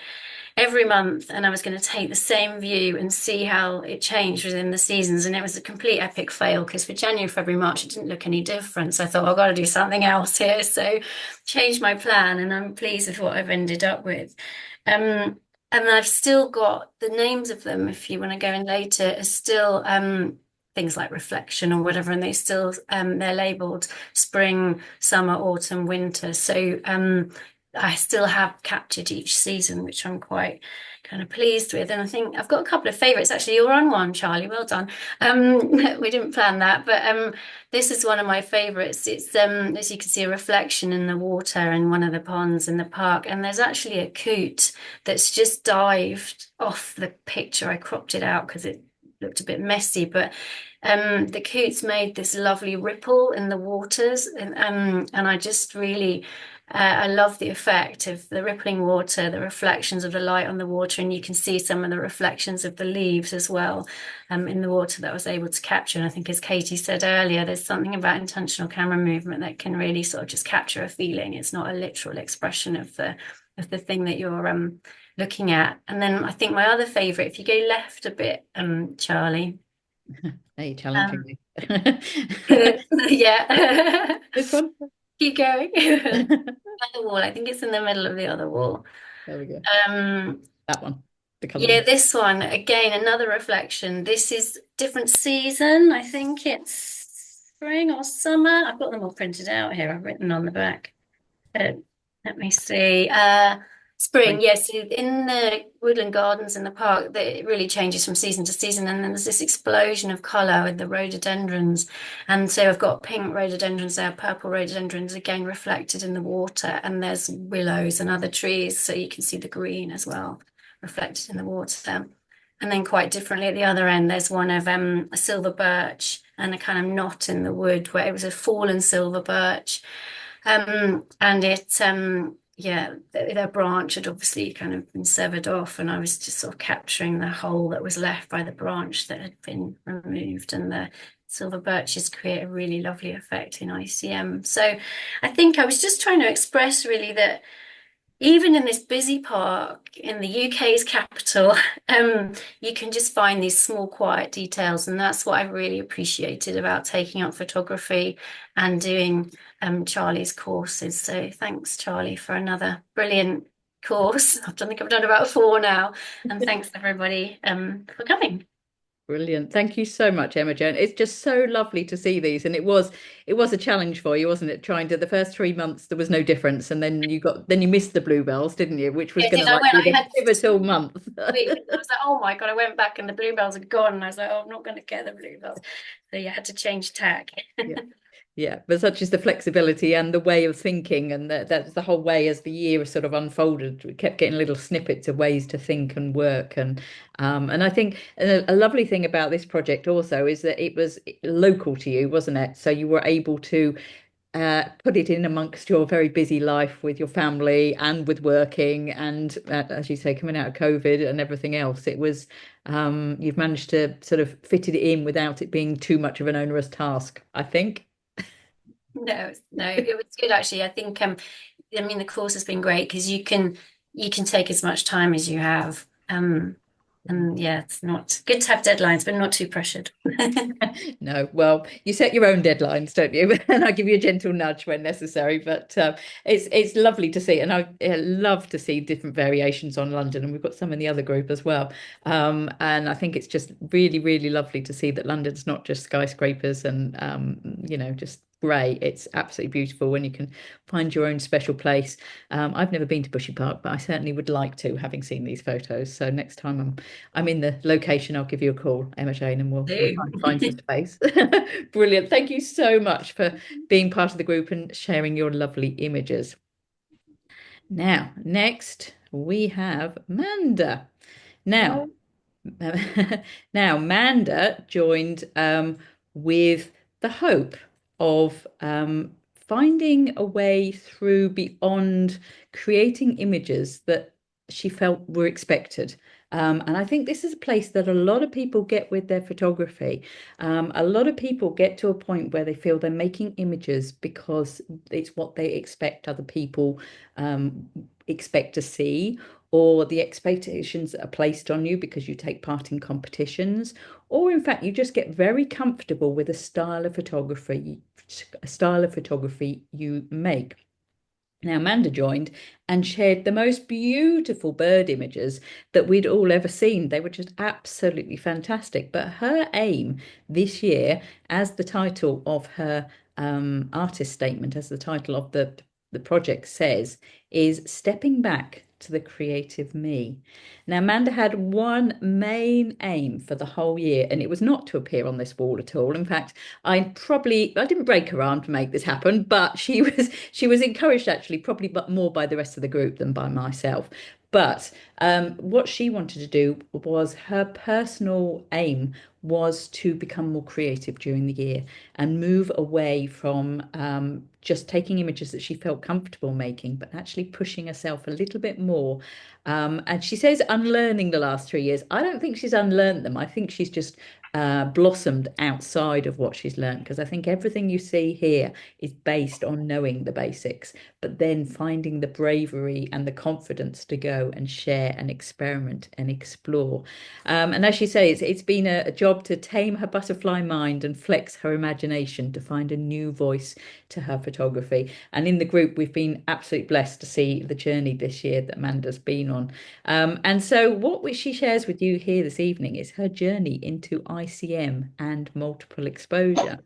every month and I was going to take the same view and see how it changed within the seasons. And it was a complete epic fail because for January, February, March, it didn't look any different. So I thought, I've got to do something else here. So changed my plan and I'm pleased with what I've ended up with. And I've still got the names of them, if you want to go in later, are still things like reflection or whatever, and they're labeled spring, summer, autumn, winter. So I still have captured each season, which I'm quite kind of pleased with. And I think I've got a couple of favorites. Actually, you're on one, Charlie. Well done. We didn't plan that, but this is one of my favorites. It's as you can see, a reflection in the water in one of the ponds in the park. And there's actually a coot that's just dived off the picture. I cropped it out because it looked a bit messy, but the coot's made this lovely ripple in the waters, and I just really I love the effect of the rippling water, the reflections of the light on the water, and you can see some of the reflections of the leaves as well in the water that I was able to capture. And I think, as Katie said earlier, there's something about intentional camera movement that can really sort of just capture a feeling. It's not a literal expression of the thing that you're looking at. And then I think my other favourite, if you go left a bit, Charlie. Hey, challenging me. Yeah. This one? Keep going. The wall. I think it's in the middle of the other wall. There we go. Um, That one. The colour yeah, one. this one, again, another reflection. This is different season. I think it's spring or summer. I've got them all printed out here. I've written on the back. Let me see. Spring, yes. In the woodland gardens in the park, it really changes from season to season. And then there's this explosion of colour with the rhododendrons. And so I've got pink rhododendrons there, purple rhododendrons, again reflected in the water. And there's willows and other trees. So you can see the green as well, reflected in the water. And then quite differently at the other end, there's one of a silver birch and a kind of knot in the wood where it was a fallen silver birch. And their branch had obviously kind of been severed off, and I was just sort of capturing the hole that was left by the branch that had been removed, and the silver birches create a really lovely effect in ICM. So I think I was just trying to express really that even in this busy park in the UK's capital, you can just find these small, quiet details. And that's what I really appreciated about taking up photography and doing Charlie's courses. So thanks, Charlie, for another brilliant course. I think I've done about 4 now. And thanks, everybody, for coming. Brilliant. Thank you so much, Emma Joan. It's just so lovely to see these. And it was a challenge for you, wasn't it? Trying to the first 3 months there was no difference. And then you missed the bluebells, didn't you? Which was Yeah, going to be the pivotal month. I was like, oh my God, I went back and the bluebells are gone. And I was like, oh, I'm not going to get the bluebells. So you had to change tack. Yeah. Yeah, but such is the flexibility and the way of thinking, and that's the whole way as the year sort of unfolded. We kept getting little snippets of ways to think and work, and I think a lovely thing about this project also is that it was local to you, wasn't it? So you were able to put it in amongst your very busy life with your family and with working, and as you say, coming out of COVID and everything else. It was you've managed to sort of fit it in without it being too much of an onerous task, I think. No, it was good actually. I think the course has been great because you can take as much time as you have. And yeah, it's not good to have deadlines, but not too pressured. No, well, you set your own deadlines, don't you? And I give you a gentle nudge when necessary. But it's lovely to see, and I love to see different variations on London, and we've got some in the other group as well. And I think it's just really, really lovely to see that London's not just skyscrapers and just grey. It's absolutely beautiful when you can find your own special place. I've never been to Bushy Park, but I certainly would like to, having seen these photos. So next time I'm in the location, I'll give you a call, Emma Jane, and we'll try and find some space. Brilliant. Thank you so much for being part of the group and sharing your lovely images. Now, next we have Manda. Now, now Manda joined with the hope of finding a way through beyond creating images that she felt were expected. And I think this is a place that a lot of people get with their photography. A lot of people get to a point where they feel they're making images because it's what they expect other people expect to see, or the expectations that are placed on you because you take part in competitions, or in fact, you just get very comfortable with a style of photography you make. Now, Amanda joined and shared the most beautiful bird images that we'd all ever seen. They were just absolutely fantastic. But her aim this year, as the title of her artist statement, as the title of the project says, is stepping back to the creative me. Now, Amanda had one main aim for the whole year, and it was not to appear on this wall at all. In fact, I didn't break her arm to make this happen, but she was encouraged actually, probably but more by the rest of the group than by myself. But what she wanted to do was her personal aim was to become more creative during the year and move away from just taking images that she felt comfortable making, but actually pushing herself a little bit more. And she says unlearning the last 3 years. I don't think she's unlearned them. I think she's just blossomed outside of what she's learned, because I think everything you see here is based on knowing the basics, but then finding the bravery and the confidence to go and share and experiment and explore. And as she says, it's been a job to tame her butterfly mind and flex her imagination to find a new voice to her photography. And in the group, we've been absolutely blessed to see the journey this year that Amanda's been on. And so what she shares with you here this evening is her journey into ICM and multiple exposure.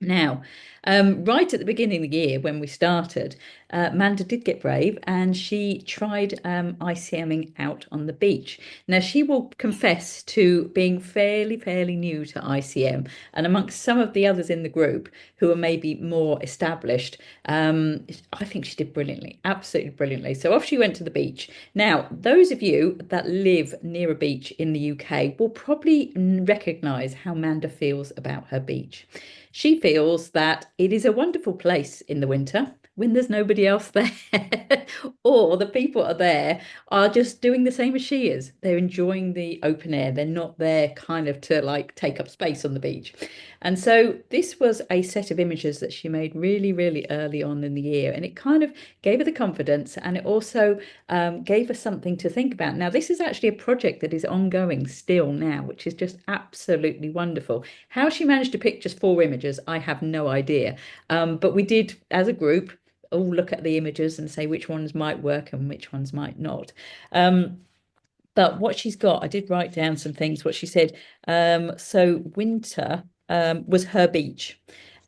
Now, right at the beginning of the year when we started, Manda did get brave and she tried ICMing out on the beach. Now, she will confess to being fairly new to ICM, and amongst some of the others in the group who are maybe more established, I think she did brilliantly, absolutely brilliantly. So off she went to the beach. Now, those of you that live near a beach in the UK will probably recognise how Manda feels about her beach. She feels that it is a wonderful place in the winter when there's nobody else there, or the people are there are just doing the same as she is. They're enjoying the open air. They're not there kind of to like take up space on the beach. And so this was a set of images that she made really early on in the year, and it kind of gave her the confidence, and it also gave her something to think about. Now, this is actually a project that is ongoing still now, which is just absolutely wonderful. How she managed to pick just 4 images, I have no idea. But we did, as a group, all look at the images and say which ones might work and which ones might not. But what she's got, I did write down some things, what she said. So winter was her beach.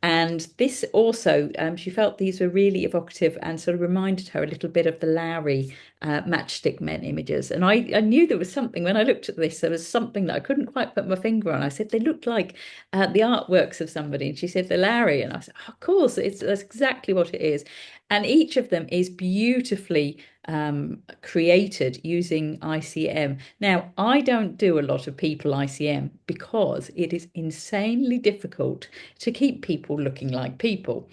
And this also, she felt these were really evocative and sort of reminded her a little bit of the Lowry matchstick men images. And I knew there was something, when I looked at this, there was something that I couldn't quite put my finger on. I said, they looked like the artworks of somebody. And she said, the Lowry. And I said, oh, of course, that's exactly what it is. And each of them is beautifully created using ICM. Now, I don't do a lot of people ICM because it is insanely difficult to keep people looking like people,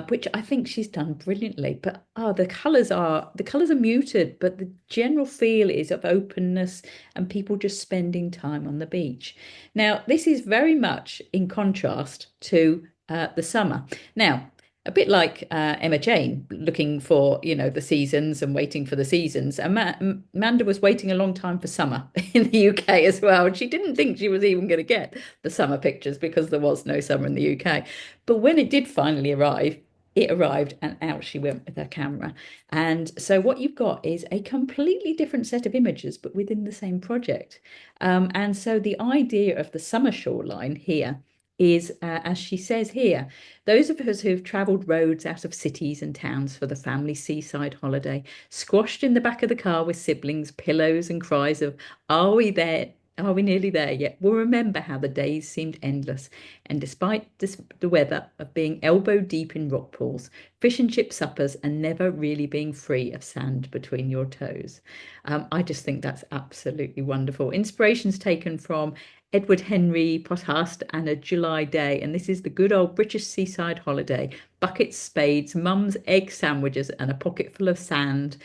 which I think she's done brilliantly. But the colours are muted, but the general feel is of openness and people just spending time on the beach. Now, this is very much in contrast to the summer. Now, a bit like Emma Jane looking for, the seasons and waiting for the seasons. And Amanda was waiting a long time for summer in the UK as well. And she didn't think she was even going to get the summer pictures because there was no summer in the UK. But when it did finally arrive, it arrived and out she went with her camera. And so what you've got is a completely different set of images, but within the same project. And so the idea of the summer shoreline here is, as she says here, those of us who've travelled roads out of cities and towns for the family seaside holiday, squashed in the back of the car with siblings, pillows, and cries of, "Are we there? Are we nearly there yet?" will remember how the days seemed endless. And despite the weather of being elbow deep in rock pools, fish and chip suppers, and never really being free of sand between your toes. I just think that's absolutely wonderful. Inspirations taken from Edward Henry Pothast and A July Day. And this is the good old British seaside holiday. Buckets, spades, mum's egg sandwiches, and a pocket full of sand,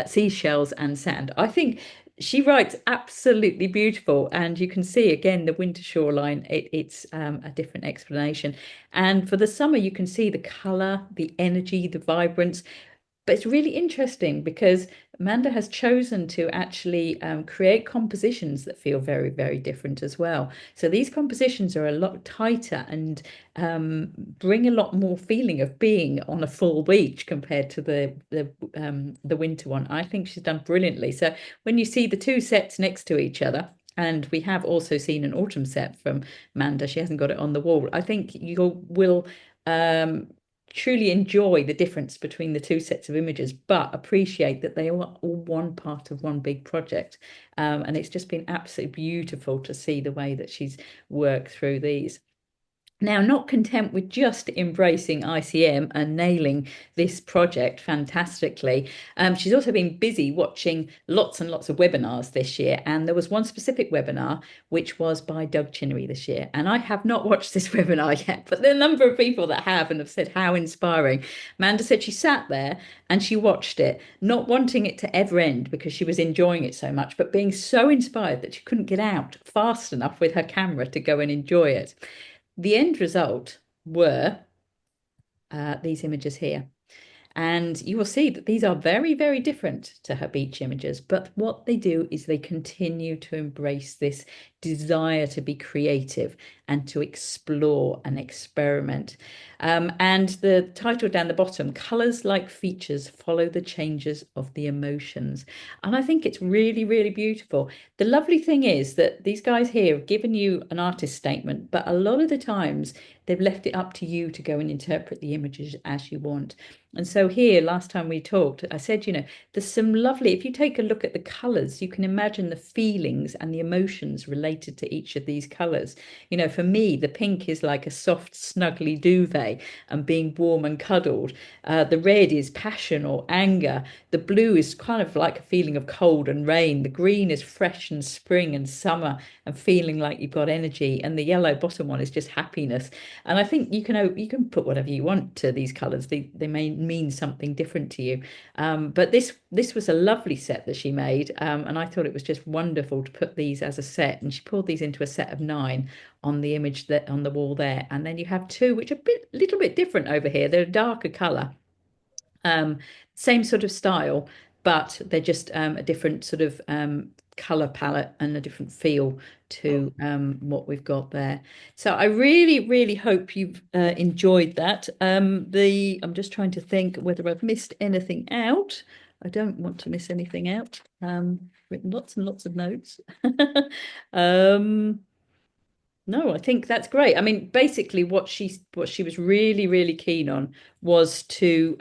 seashells and sand. I think she writes absolutely beautiful. And you can see again the winter shoreline. It's a different explanation. And for the summer, you can see the colour, the energy, the vibrance. But it's really interesting because Amanda has chosen to actually create compositions that feel very, very different as well. So these compositions are a lot tighter and bring a lot more feeling of being on a full beach compared to the winter one. I think she's done brilliantly. So when you see the two sets next to each other, and we have also seen an autumn set from Amanda, she hasn't got it on the wall. I think you will truly enjoy the difference between the two sets of images, but appreciate that they are all one part of one big project. And it's just been absolutely beautiful to see the way that she's worked through these. Now, not content with just embracing ICM and nailing this project fantastically, she's also been busy watching lots and lots of webinars this year. And there was one specific webinar, which was by Doug Chinnery this year. And I have not watched this webinar yet, but there are a number of people that have and have said how inspiring. Amanda said she sat there and she watched it, not wanting it to ever end because she was enjoying it so much, but being so inspired that she couldn't get out fast enough with her camera to go and enjoy it. The end result were these images here. And you will see that these are very, very different to her beach images. But what they do is they continue to embrace this desire to be creative and to explore and experiment. And the title down the bottom, "Colours like features follow the changes of the emotions." And I think it's really, really beautiful. The lovely thing is that these guys here have given you an artist statement, but a lot of the times they've left it up to you to go and interpret the images as you want. And so here, last time we talked, I said, there's some lovely, if you take a look at the colours, you can imagine the feelings and the emotions related to each of these colours. For me, the pink is like a soft, snuggly duvet and being warm and cuddled. The red is passion or anger. The blue is kind of like a feeling of cold and rain. The green is fresh and spring and summer and feeling like you've got energy. And the yellow bottom one is just happiness. And I think you can put whatever you want to these colours. They may mean something different to you. But this was a lovely set that she made. And I thought it was just wonderful to put these as a set. And she pulled these into a set of 9 on the image that on the wall there. And then you have 2, which are little bit different over here. They're a darker colour. Same sort of style, but they're just a different sort of color palette and a different feel to what we've got there. So I really, really hope you've enjoyed that. I'm just trying to think whether I've missed anything out. I don't want to miss anything out. Written lots and lots of notes. No, I think that's great. I mean, basically what she was really, really keen on was to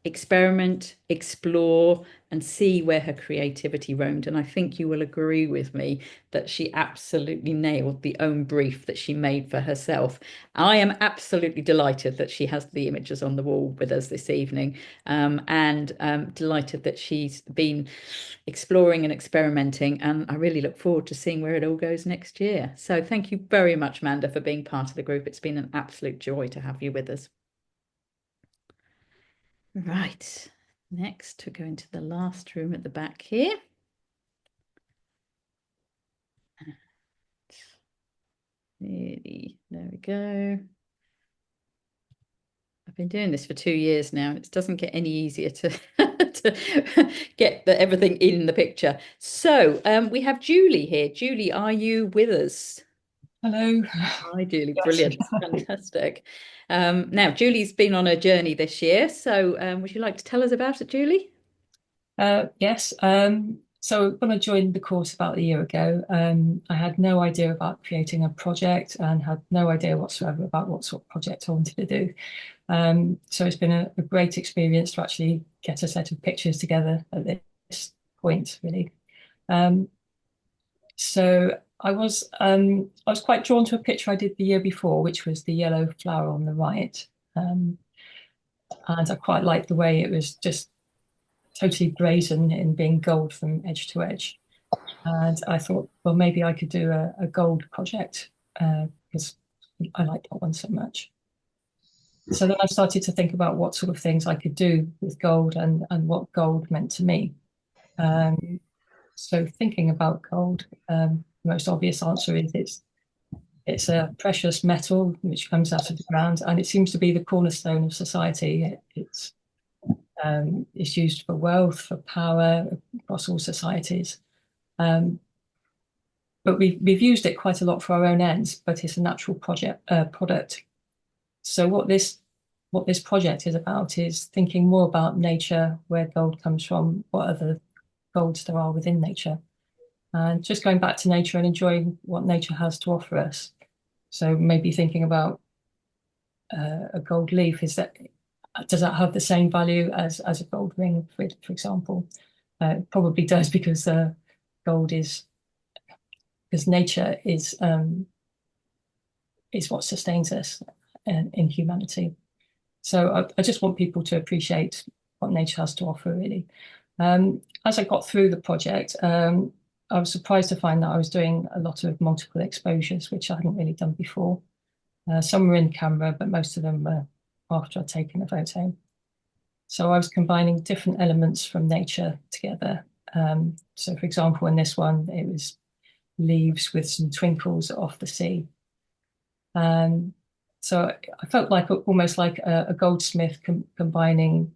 experiment, explore, and see where her creativity roamed. And I think you will agree with me that she absolutely nailed the own brief that she made for herself. I am absolutely delighted that she has the images on the wall with us this evening, and delighted that she's been exploring and experimenting. And I really look forward to seeing where it all goes next year. So thank you very much, Amanda, for being part of the group. It's been an absolute joy to have you with us. Right, next we're going to the last room at the back here. There we go. been doing this for 2 years now. It doesn't get any easier to to get everything in the picture. So we have Julie here. Julie, are you with us? Hello. Hi, Julie. Yes. Brilliant. Fantastic. Now, Julie's been on a journey this year. So would you like to tell us about it, Julie? Yes. So when I joined the course about a year ago, I had no idea about creating a project and had no idea whatsoever about what sort of project I wanted to do. So it's been a great experience to actually get a set of pictures together at this point, really. So I was quite drawn to a picture I did the year before, which was the yellow flower on the right. And I quite liked the way it was just totally brazen in being gold from edge to edge. And I thought, well, maybe I could do a gold project because I like that one so much. So then I started to think about what sort of things I could do with gold and what gold meant to me. So thinking about gold, the most obvious answer is it's a precious metal which comes out of the ground, and it seems to be the cornerstone of society. It's used for wealth, for power across all societies. But we've used it quite a lot for our own ends, but it's a natural product. So what this project is about is thinking more about nature, where gold comes from, what other golds there are within nature, and just going back to nature and enjoying what nature has to offer us. So maybe thinking about a gold leaf, does that have the same value as a gold ring, for example? It probably does, because nature is what sustains us in humanity. So I just want people to appreciate what nature has to offer, really. As I got through the project, I was surprised to find that I was doing a lot of multiple exposures, which I hadn't really done before. Some were in camera, but most of them were after I'd taken a photo. So I was combining different elements from nature together. So for example, in this one, it was leaves with some twinkles off the sea. So I felt like almost like a goldsmith combining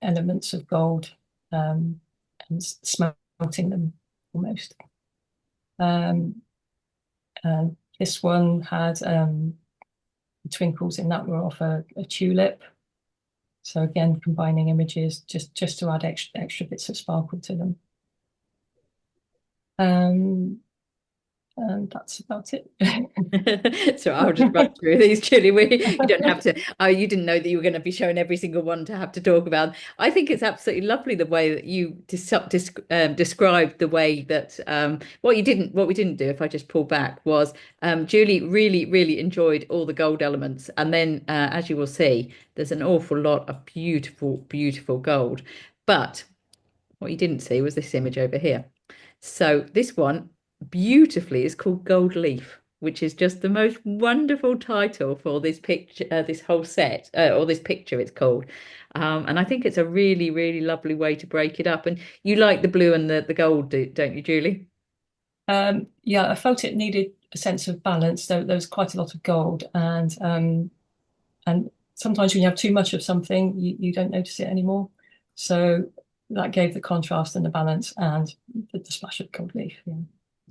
elements of gold and smelting them almost. This one had twinkles in that were off a tulip. So again, combining images just to add extra bits of sparkle to them. And that's about it. So I'll just run through these, Julie. You don't have to. Oh, you didn't know that you were going to be showing every single one to have to talk about. I think it's absolutely lovely the way that you described the way that what we didn't do. If I just pull back, was Julie really enjoyed all the gold elements, and then as you will see, there's an awful lot of beautiful gold. But what you didn't see was this image over here. So this one beautifully is called Gold Leaf, which is just the most wonderful title for this picture, this whole set, or this picture it's called. And I think it's a really lovely way to break it up. And you like the blue and the gold, don't you, Julie? Yeah, I felt it needed a sense of balance. There was quite a lot of gold, and sometimes when you have too much of something, you don't notice it anymore. So that gave the contrast and the balance and the splash of gold leaf.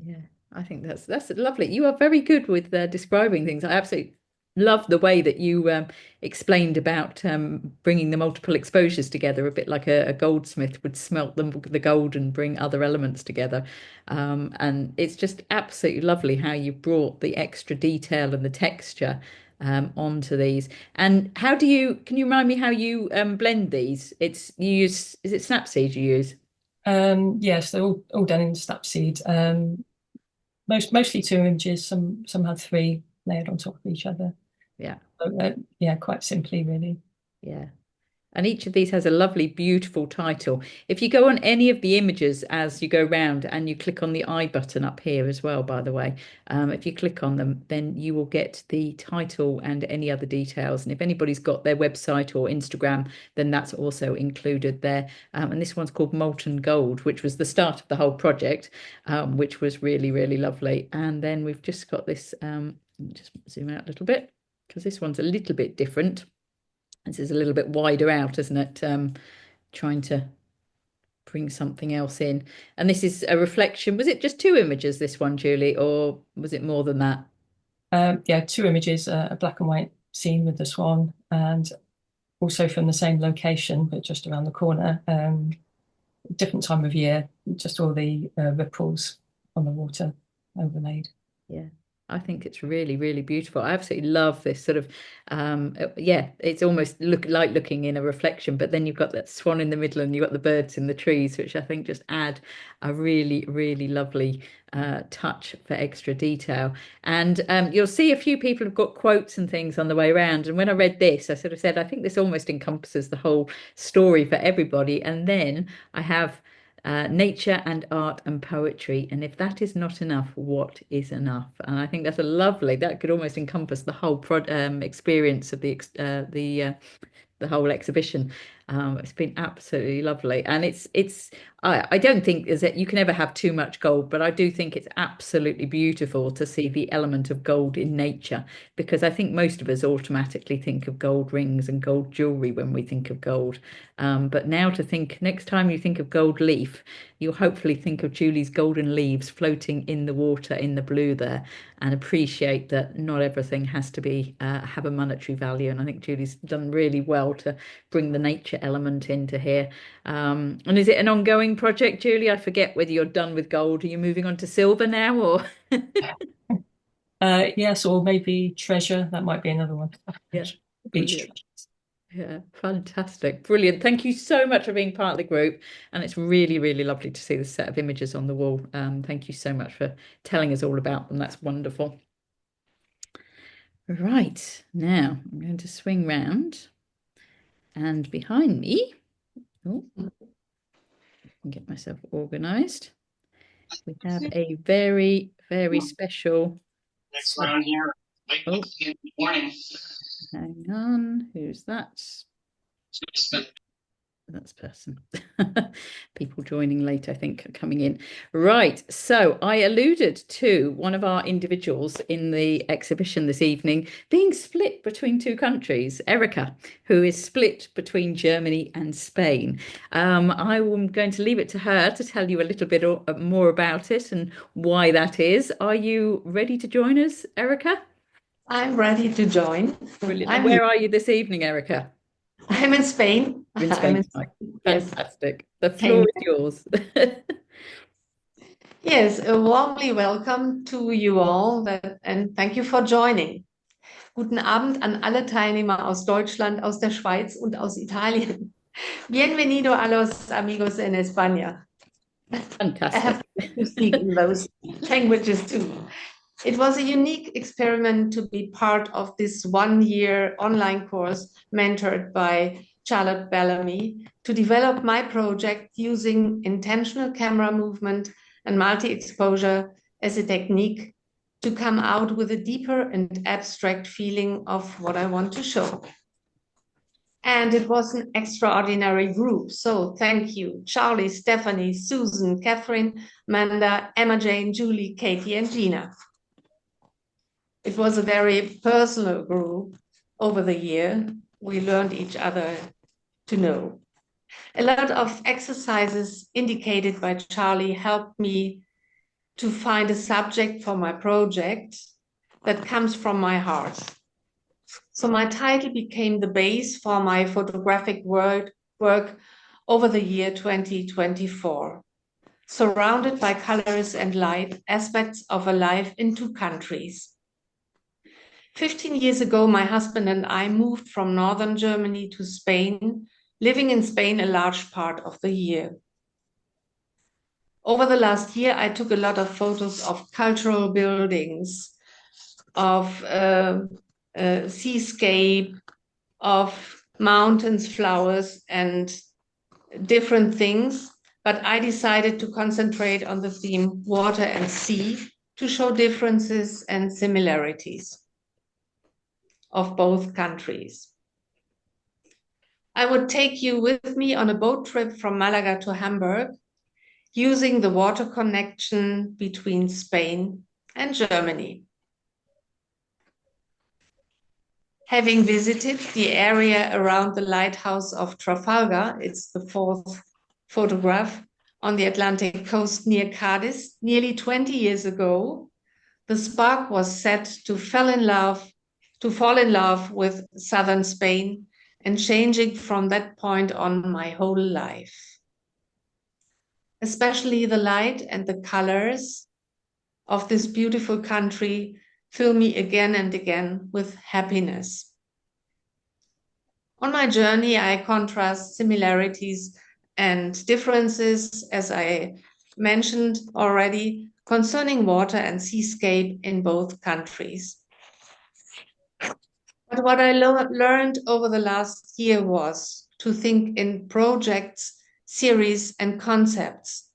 Yeah, I think that's lovely. You are very good with describing things. I absolutely love the way that you explained about bringing the multiple exposures together, a bit like a goldsmith would smelt the gold and bring other elements together. And it's just absolutely lovely how you brought the extra detail and the texture onto these. And can you remind me how you blend these? Is it Snapseed you use? Yes, they're all done in Snapseed. Mostly 2 images. Some had 3 layered on top of each other. Yeah. So, yeah, quite simply, really. Yeah. And each of these has a lovely, beautiful title. If you go on any of the images as you go round and you click on the I button up here as well, by the way, if you click on them, then you will get the title and any other details. And if anybody's got their website or Instagram, then that's also included there. And this one's called Molten Gold, which was the start of the whole project, which was really lovely. And then we've just got this, let me just zoom out a little bit because this one's a little bit different. This is a little bit wider out, isn't it? Trying to bring something else in. And this is a reflection. Was it just 2 images, this one, Julie, or was it more than that? Yeah, 2 images, a black and white scene with the swan, and also from the same location, but just around the corner. Different time of year, just all the ripples on the water overlaid. Yeah, I think it's really, really beautiful. I absolutely love this sort of, yeah, it's almost like looking in a reflection, but then you've got that swan in the middle and you've got the birds in the trees, which I think just add a really, really lovely touch for extra detail. And you'll see a few people have got quotes and things on the way around. And when I read this, I sort of said, I think this almost encompasses the whole story for everybody. And then I have nature and art and poetry. And if that is not enough, what is enough? And I think that's a lovely, that could almost encompass the whole experience of the whole exhibition. It's been absolutely lovely, and I don't think is that you can ever have too much gold, but I do think it's absolutely beautiful to see the element of gold in nature, because I think most of us automatically think of gold rings and gold jewelry when we think of gold. But now to think next time you think of gold leaf, you'll hopefully think of Julie's golden leaves floating in the water in the blue there, and appreciate that not everything has to be have a monetary value. And I think Julie's done really well to bring the nature element into here. And is it an ongoing project, Julie? I forget whether you're done with gold. Are you moving on to silver now, or? Yes, or maybe treasure. That might be another one. Yeah, Beach brilliant. treasure. Yeah, fantastic. Brilliant. Thank you so much for being part of the group. And it's really, really lovely to see the set of images on the wall. Thank you so much for telling us all about them. That's wonderful. Right, now I'm going to swing round, and behind me, oh, I can get myself organized. We have a very, very special. Next round here. Oh, Good morning. hang on, who's that? That's person. People joining late, I think, are coming in. Right. So I alluded to one of our individuals in the exhibition this evening being split between 2 countries, Erica, who is split between Germany and Spain. I am going to leave it to her to tell you a little bit more about it and why that is. Are you ready to join us, Erica? I'm ready to join. Brilliant. And where are you this evening, Erica? I'm in Spain. In I'm Spain in tonight. yes. Fantastic. The floor is yours. Yes, a warmly welcome to you all and thank you for joining. Guten Abend an alle Teilnehmer aus Deutschland, aus der Schweiz und aus Italien. Bienvenido a los amigos en España. I Fantastic. have to speak in those languages too. It was a unique experiment to be part of this 1-year online course mentored by Charlotte Bellamy to develop my project using intentional camera movement and multi-exposure as a technique to come out with a deeper and abstract feeling of what I want to show. And it was an extraordinary group. So thank you, Charlie, Stephanie, Susan, Catherine, Amanda, Emma Jane, Julie, Katie, and Gina. It was a very personal group over the year. We learned each other to know. A lot of exercises indicated by Charlie helped me to find a subject for my project that comes from my heart. So my title became the base for my photographic work over the year 2024, surrounded by colors and light, aspects of a life in 2 countries. 15 years ago, my husband and I moved from northern Germany to Spain, living in Spain a large part of the year. Over the last year, I took a lot of photos of cultural buildings, of seascape, of mountains, flowers, and different things. But I decided to concentrate on the theme water and sea to show differences and similarities of both countries. I would take you with me on a boat trip from Malaga to Hamburg, using the water connection between Spain and Germany. having visited the area around the lighthouse of Trafalgar, it's the fourth photograph, on the Atlantic coast near Cadiz nearly 20 years ago, the spark was set to fall in love with southern Spain, and changing from that point on my whole life. Especially the light and the colors of this beautiful country fill me again and again with happiness. On my journey, I contrast similarities and differences, as I mentioned already, concerning water and seascape in both countries. But what I learned over the last year was to think in projects, series, and concepts,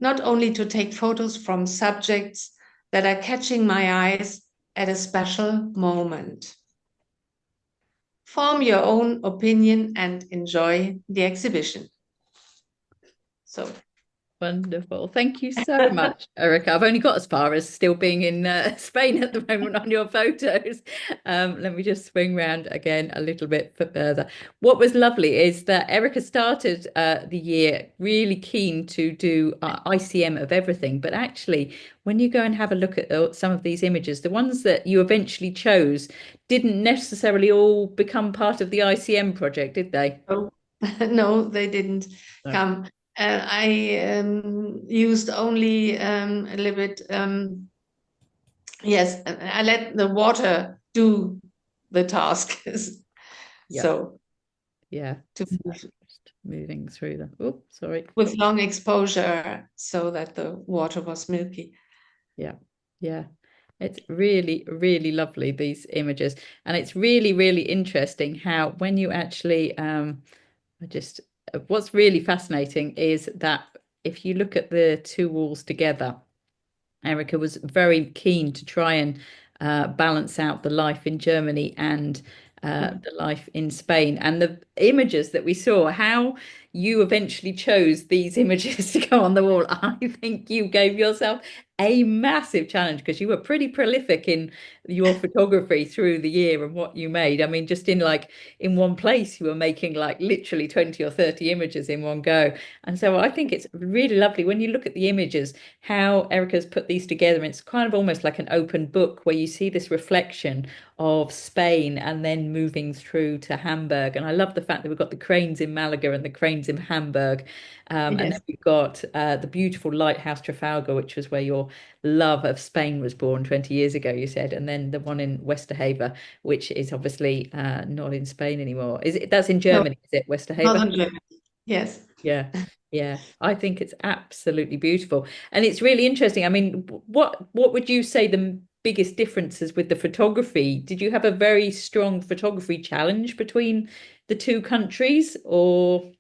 not only to take photos from subjects that are catching my eyes at a special moment. Form your own opinion and enjoy the exhibition. So. Wonderful. Thank you so much, Erica. I've only got as far as still being in Spain at the moment on your photos. Let me just swing round again a little bit further. What was lovely is that Erica started the year really keen to do ICM of everything. But actually, when you go and have a look at some of these images, the ones that you eventually chose didn't necessarily all become part of the ICM project, did they? Oh, no, they didn't come. I used only a little bit, yes, I let the water do the task. Yeah. So, yeah, just moving through the, oh, sorry. With long exposure so that the water was milky. Yeah, yeah. It's really, really lovely, these images. And it's really, really interesting how when you actually, what's really fascinating is that if you look at the two walls together, Erica was very keen to try and balance out the life in Germany and the life in Spain. And the images that we saw, how you eventually chose these images to go on the wall, I think you gave yourself a massive challenge because you were pretty prolific in your photography through the year and what you made. I mean, just in one place, you were making like literally 20 or 30 images in one go. And so I think it's really lovely when you look at the images, how Erica's put these together. And it's kind of almost like an open book where you see this reflection of Spain and then moving through to Hamburg. And I love the fact that we've got the cranes in Malaga and the cranes in Hamburg. And then we've got the beautiful lighthouse Trafalgar, which was where your love of Spain was born 20 years ago, you said. And then the one in Westerhaven, which is obviously not in Spain anymore. That's in Germany, is it, Westerhaven? Northern Germany, yes. Yeah, yeah. I think it's absolutely beautiful. And it's really interesting. I mean, what would you say the biggest differences with the photography? Did you have a very strong photography challenge between the two countries, or?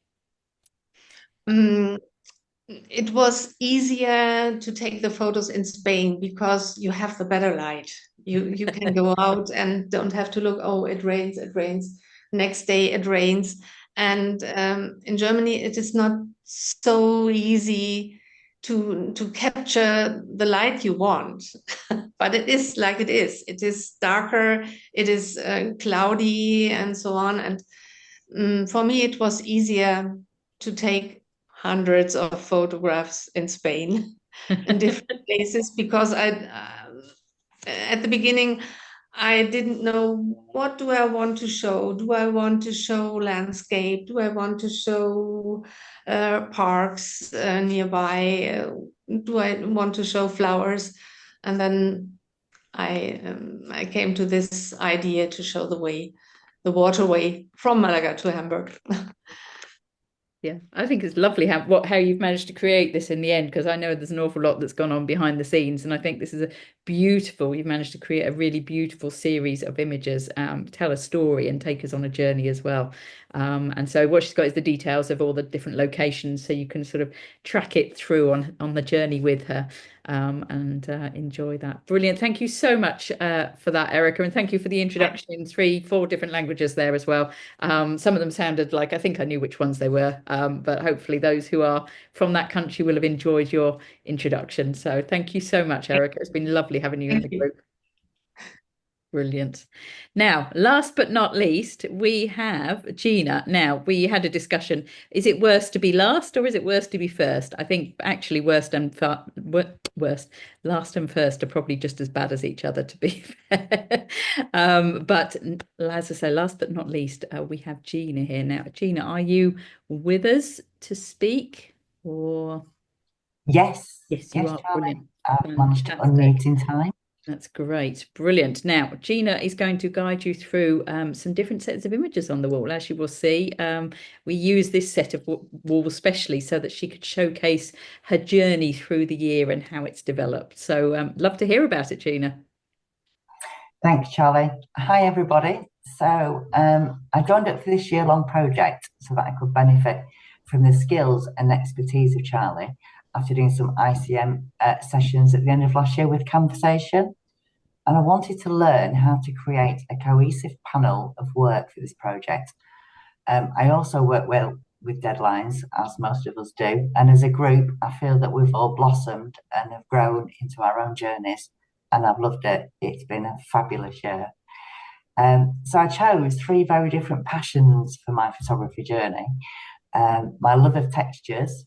It was easier to take the photos in Spain because you have the better light. You can go out and don't have to look, oh, it rains, it rains. Next day it rains. And in Germany, it is not so easy to capture the light you want. But it is like it is. It is darker, it is cloudy and so on. And for me, it was easier to take hundreds of photographs in Spain in different places because at the beginning, I didn't know, what do I want to show? Do I want to show landscape? Do I want to show parks nearby? Do I want to show flowers? And then I came to this idea to show the waterway from Malaga to Hamburg. Yeah, I think it's lovely how you've managed to create this in the end, because I know there's an awful lot that's gone on behind the scenes, and I think this is you've managed to create a really beautiful series of images, tell a story and take us on a journey as well. And so what she's got is the details of all the different locations, so you can sort of track it through on the journey with her. And enjoy that. Brilliant. Thank you so much for that, Erica. And thank you for the introduction in 3-4 different languages there as well. Some of them sounded like, I think I knew which ones they were, but hopefully those who are from that country will have enjoyed your introduction. So thank you so much, Erica. It's been lovely having you in the group. Brilliant. Now, last but not least, we have Gina. Now, we had a discussion. Is it worse to be last or is it worse to be first? I think actually last and first are probably just as bad as each other, to be fair. But as I say, last but not least, we have Gina here. Now, Gina, are you with us to speak or? Yes, Yes, you are. Charlie. Brilliant. I've managed to Fantastic. unmute in time. That's great. Brilliant. Now, Gina is going to guide you through some different sets of images on the wall. As you will see, we use this set of wall specially so that she could showcase her journey through the year and how it's developed. So love to hear about it, Gina. Thanks, Charlie. Hi, everybody. So I joined up for this year-long project so that I could benefit from the skills and expertise of Charlie after doing some ICM sessions at the end of last year with Conversation. And I wanted to learn how to create a cohesive panel of work for this project. I also work well with deadlines, as most of us do. And as a group, I feel that we've all blossomed and have grown into our own journeys. And I've loved it. It's been a fabulous year. So I chose 3 very different passions for my photography journey. My love of textures,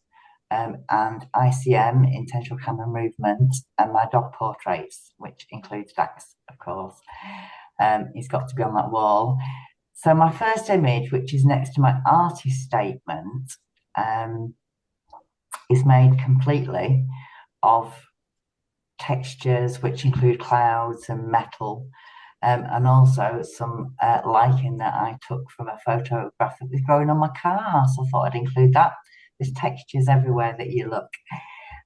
and ICM, intentional camera movement, and my dog portraits, which includes Dax, of course. He's got to be on that wall. So my first image, which is next to my artist statement, is made completely of textures, which include clouds and metal, and also some lichen that I took from a photograph that was growing on my car. So I thought I'd include that. There's textures everywhere that you look.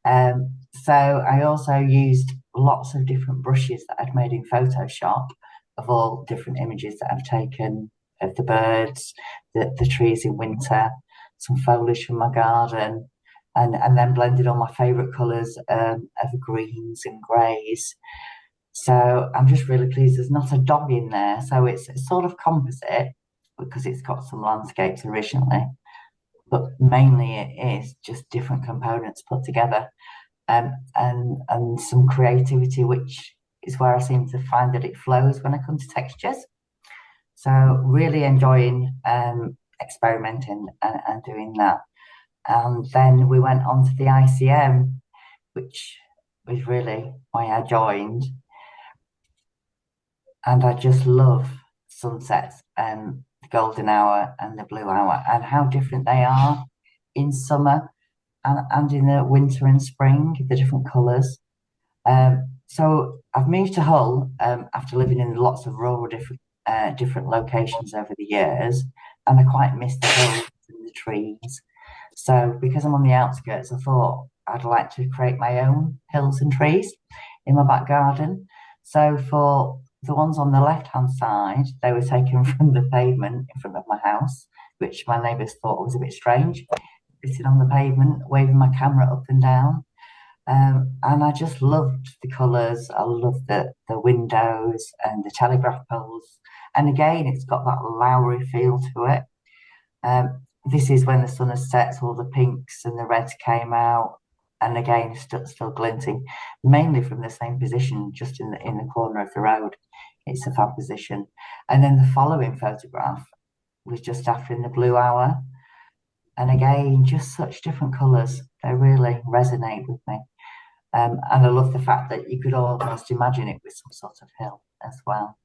So I also used lots of different brushes that I'd made in Photoshop of all different images that I've taken of the birds, the trees in winter, some foliage from my garden, and then blended all my favourite colours of greens and greys. So I'm just really pleased there's not a dog in there. So it's sort of composite because it's got some landscapes originally, but mainly it is just different components put together, and some creativity, which is where I seem to find that it flows when I come to textures. So really enjoying experimenting and doing that. And then we went on to the ICM, which was really why I joined. And I just love sunsets and the golden hour and the blue hour and how different they are in summer and in the winter and spring, the different colours. So I've moved to Hull after living in lots of rural different locations over the years, and I quite miss the hills and the trees. So because I'm on the outskirts, I thought I'd like to create my own hills and trees in my back garden. So for the ones on the left-hand side, they were taken from the pavement in front of my house, which my neighbours thought was a bit strange, sitting on the pavement, waving my camera up and down. And I just loved the colours. I loved the windows and the telegraph poles. And again, it's got that Lowry feel to it. This is when the sun has set, so all the pinks and the reds came out. And again, still glinting, mainly from the same position, just in the corner of the road. It's a fab position. And then the following photograph was just after in the blue hour. And again, just such different colours. They really resonate with me. And I love the fact that you could almost imagine it with some sort of hill as well.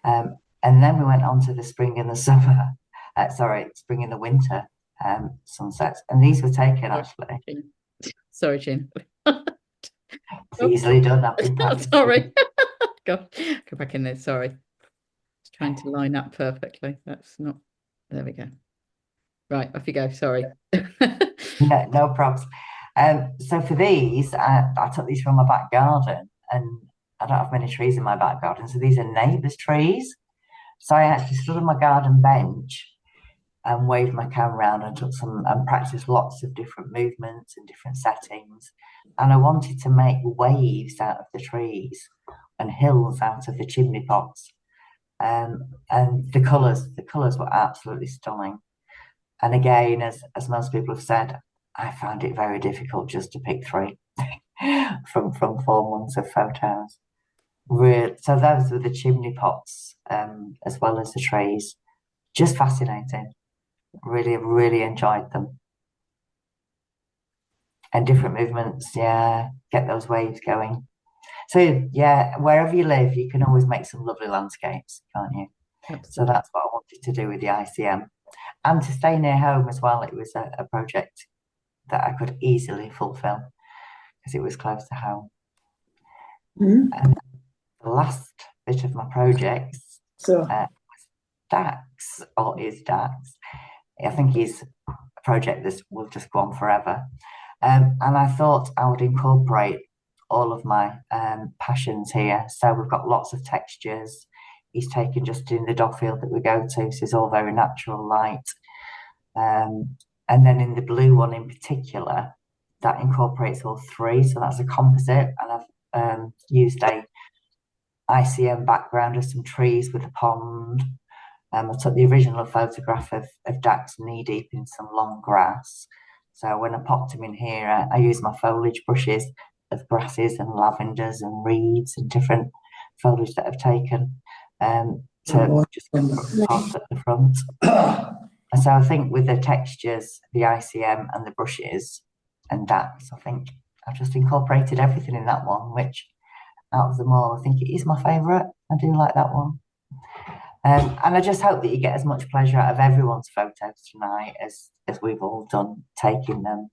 And then we went on to the spring and the summer, spring and the winter sunsets. And these were taken actually. Sorry, Gina. It's easily done. I've been practicing. Sorry. Go back in there. Sorry. Just trying to line up perfectly. That's not. There we go. Right, off you go. Sorry. No problems. So for these, I took these from my back garden, and I don't have many trees in my back garden, so these are neighbours' trees. So I actually stood on my garden bench and waved my camera around and took some and practiced lots of different movements and different settings. And I wanted to make waves out of the trees and hills out of the chimney pots. And the colours were absolutely stunning. And again, as most people have said, I found it very difficult just to pick 3 from 4 months of photos. So those were the chimney pots, as well as the trees. Just fascinating. Really, really enjoyed them. And different movements, yeah, get those waves going. So yeah, wherever you live, you can always make some lovely landscapes, can't you? Absolutely. So that's what I wanted to do with the ICM. And to stay near home as well, it was a project that I could easily fulfill because it was close to home. And the last bit of my projects was Dax, or is Dax. I think he's a project that will just go on forever. And I thought I would incorporate all of my passions here. So we've got lots of textures. He's taken just in the dog field that we go to, so it's all very natural light. And then in the blue one in particular, that incorporates all three. So that's a composite, and I've used a ICM background of some trees with a pond. I took the original photograph of Dax knee deep in some long grass. So when I popped him in here, I used my foliage brushes of grasses and lavenders and reeds and different foliage that I've taken to just put at the front. And so I think with the textures, the ICM and the brushes and Dax, I think I've just incorporated everything in that one, which out of them all, I think it is my favourite. I do like that one. And I just hope that you get as much pleasure out of everyone's photos tonight as we've all done taking them.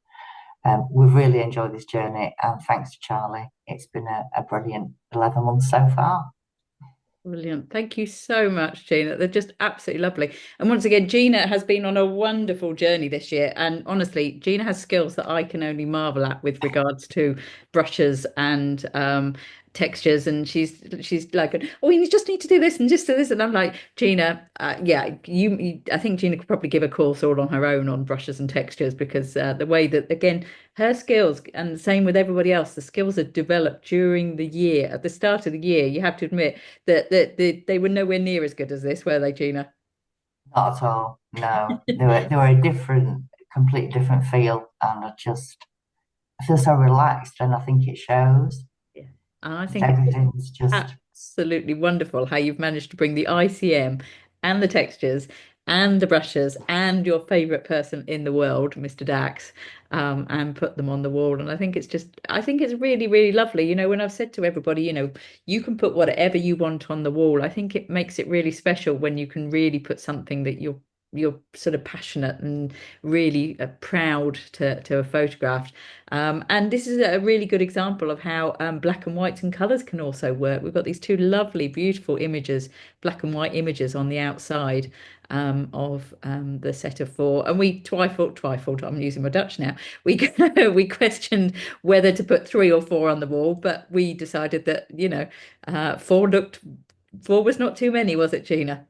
We've really enjoyed this journey, and thanks to Charlie, it's been a brilliant 11 months so far. Brilliant. Thank you so much, Gina. They're just absolutely lovely. And once again, Gina has been on a wonderful journey this year. And honestly, Gina has skills that I can only marvel at with regards to brushes and textures. And she's like, oh, you just need to do this and just do this. And I'm like, Gina, yeah, I think Gina could probably give a course all on her own on brushes and textures, because the way that, again, her skills, and the same with everybody else, the skills are developed during the year. At the start of the year, you have to admit that they were nowhere near as good as this, were they, Gina? Not at all. No, they were a different, completely different feel, and I feel so relaxed, and I think it shows. Yeah, and I think Everything's just absolutely wonderful how you've managed to bring the ICM and the textures and the brushes and your favorite person in the world, Mr. Dax, and put them on the wall. And I think it's really, really lovely. You know, when I've said to everybody, you know, you can put whatever you want on the wall, I think it makes it really special when you can really put something that you're sort of passionate and really proud to have photographed. And this is a really good example of how black and whites and colours can also work. We've got these two lovely, beautiful images, black and white images on the outside of the set of four. And we trifled, I'm using my Dutch now. We questioned whether to put 3 or 4 on the wall, but we decided that, you know, 4 was not too many, was it, Gina?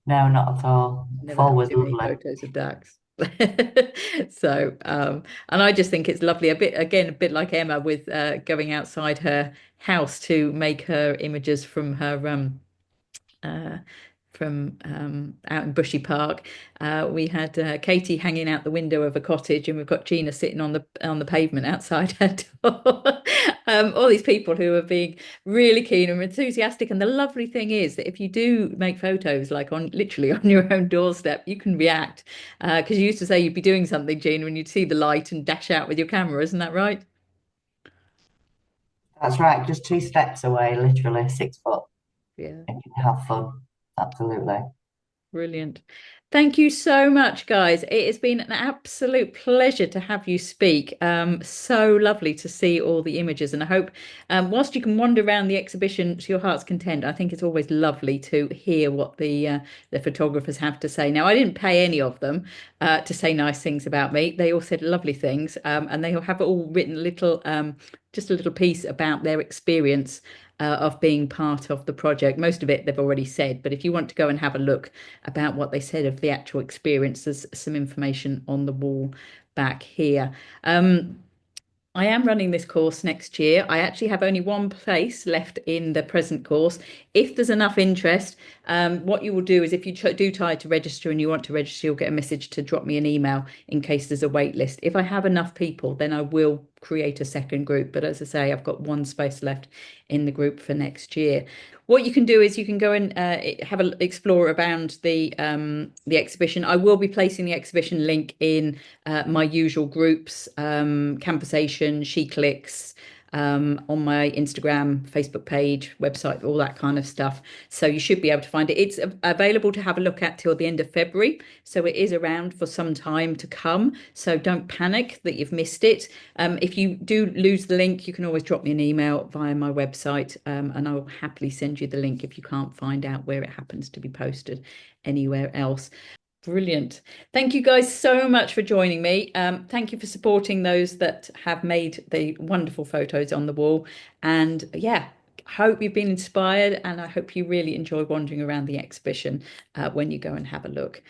no, not at all. Never 4 had was too many lovely. photos of Dax. So and I just think it's lovely, a bit like Emma with going outside her house to make her images from her out in Bushy Park. We had Katie hanging out the window of a cottage, and we've got Gina sitting on the pavement outside her door. All these people who are being really keen and enthusiastic. And the lovely thing is that if you do make photos like literally on your own doorstep, you can react. Because you used to say you'd be doing something, Gina, and you'd see the light and dash out with your camera, isn't that right? That's right, just 2 steps away, literally 6 foot. Yeah. And you can have fun. Absolutely. Brilliant. Thank you so much, guys. It has been an absolute pleasure to have you speak. So lovely to see all the images. And I hope, whilst you can wander around the exhibition to your heart's content, I think it's always lovely to hear what the photographers have to say. Now, I didn't pay any of them to say nice things about me. They all said lovely things, and they have all written just a little piece about their experience of being part of the project. Most of it they've already said, but if you want to go and have a look about what they said of the actual experience, there's some information on the wall back here. I am running this course next year. I actually have only one place left in the present course. If there's enough interest, what you will do is if you do try to register and you want to register, you'll get a message to drop me an email in case there's a wait list. If I have enough people, then I will create a second group. But as I say, I've got one space left in the group for next year. What you can do is you can go and have an explore around the exhibition. I will be placing the exhibition link in my usual groups, Conversation, She Clicks, on my Instagram, Facebook page, website, all that kind of stuff. So you should be able to find it. It's available to have a look at till the end of February. So it is around for some time to come. So don't panic that you've missed it. If you do lose the link, you can always drop me an email via my website, and I will happily send you the link if you can't find out where it happens to be posted anywhere else. Brilliant. Thank you guys so much for joining me. Thank you for supporting those that have made the wonderful photos on the wall. And yeah, hope you've been inspired, and I hope you really enjoy wandering around the exhibition when you go and have a look.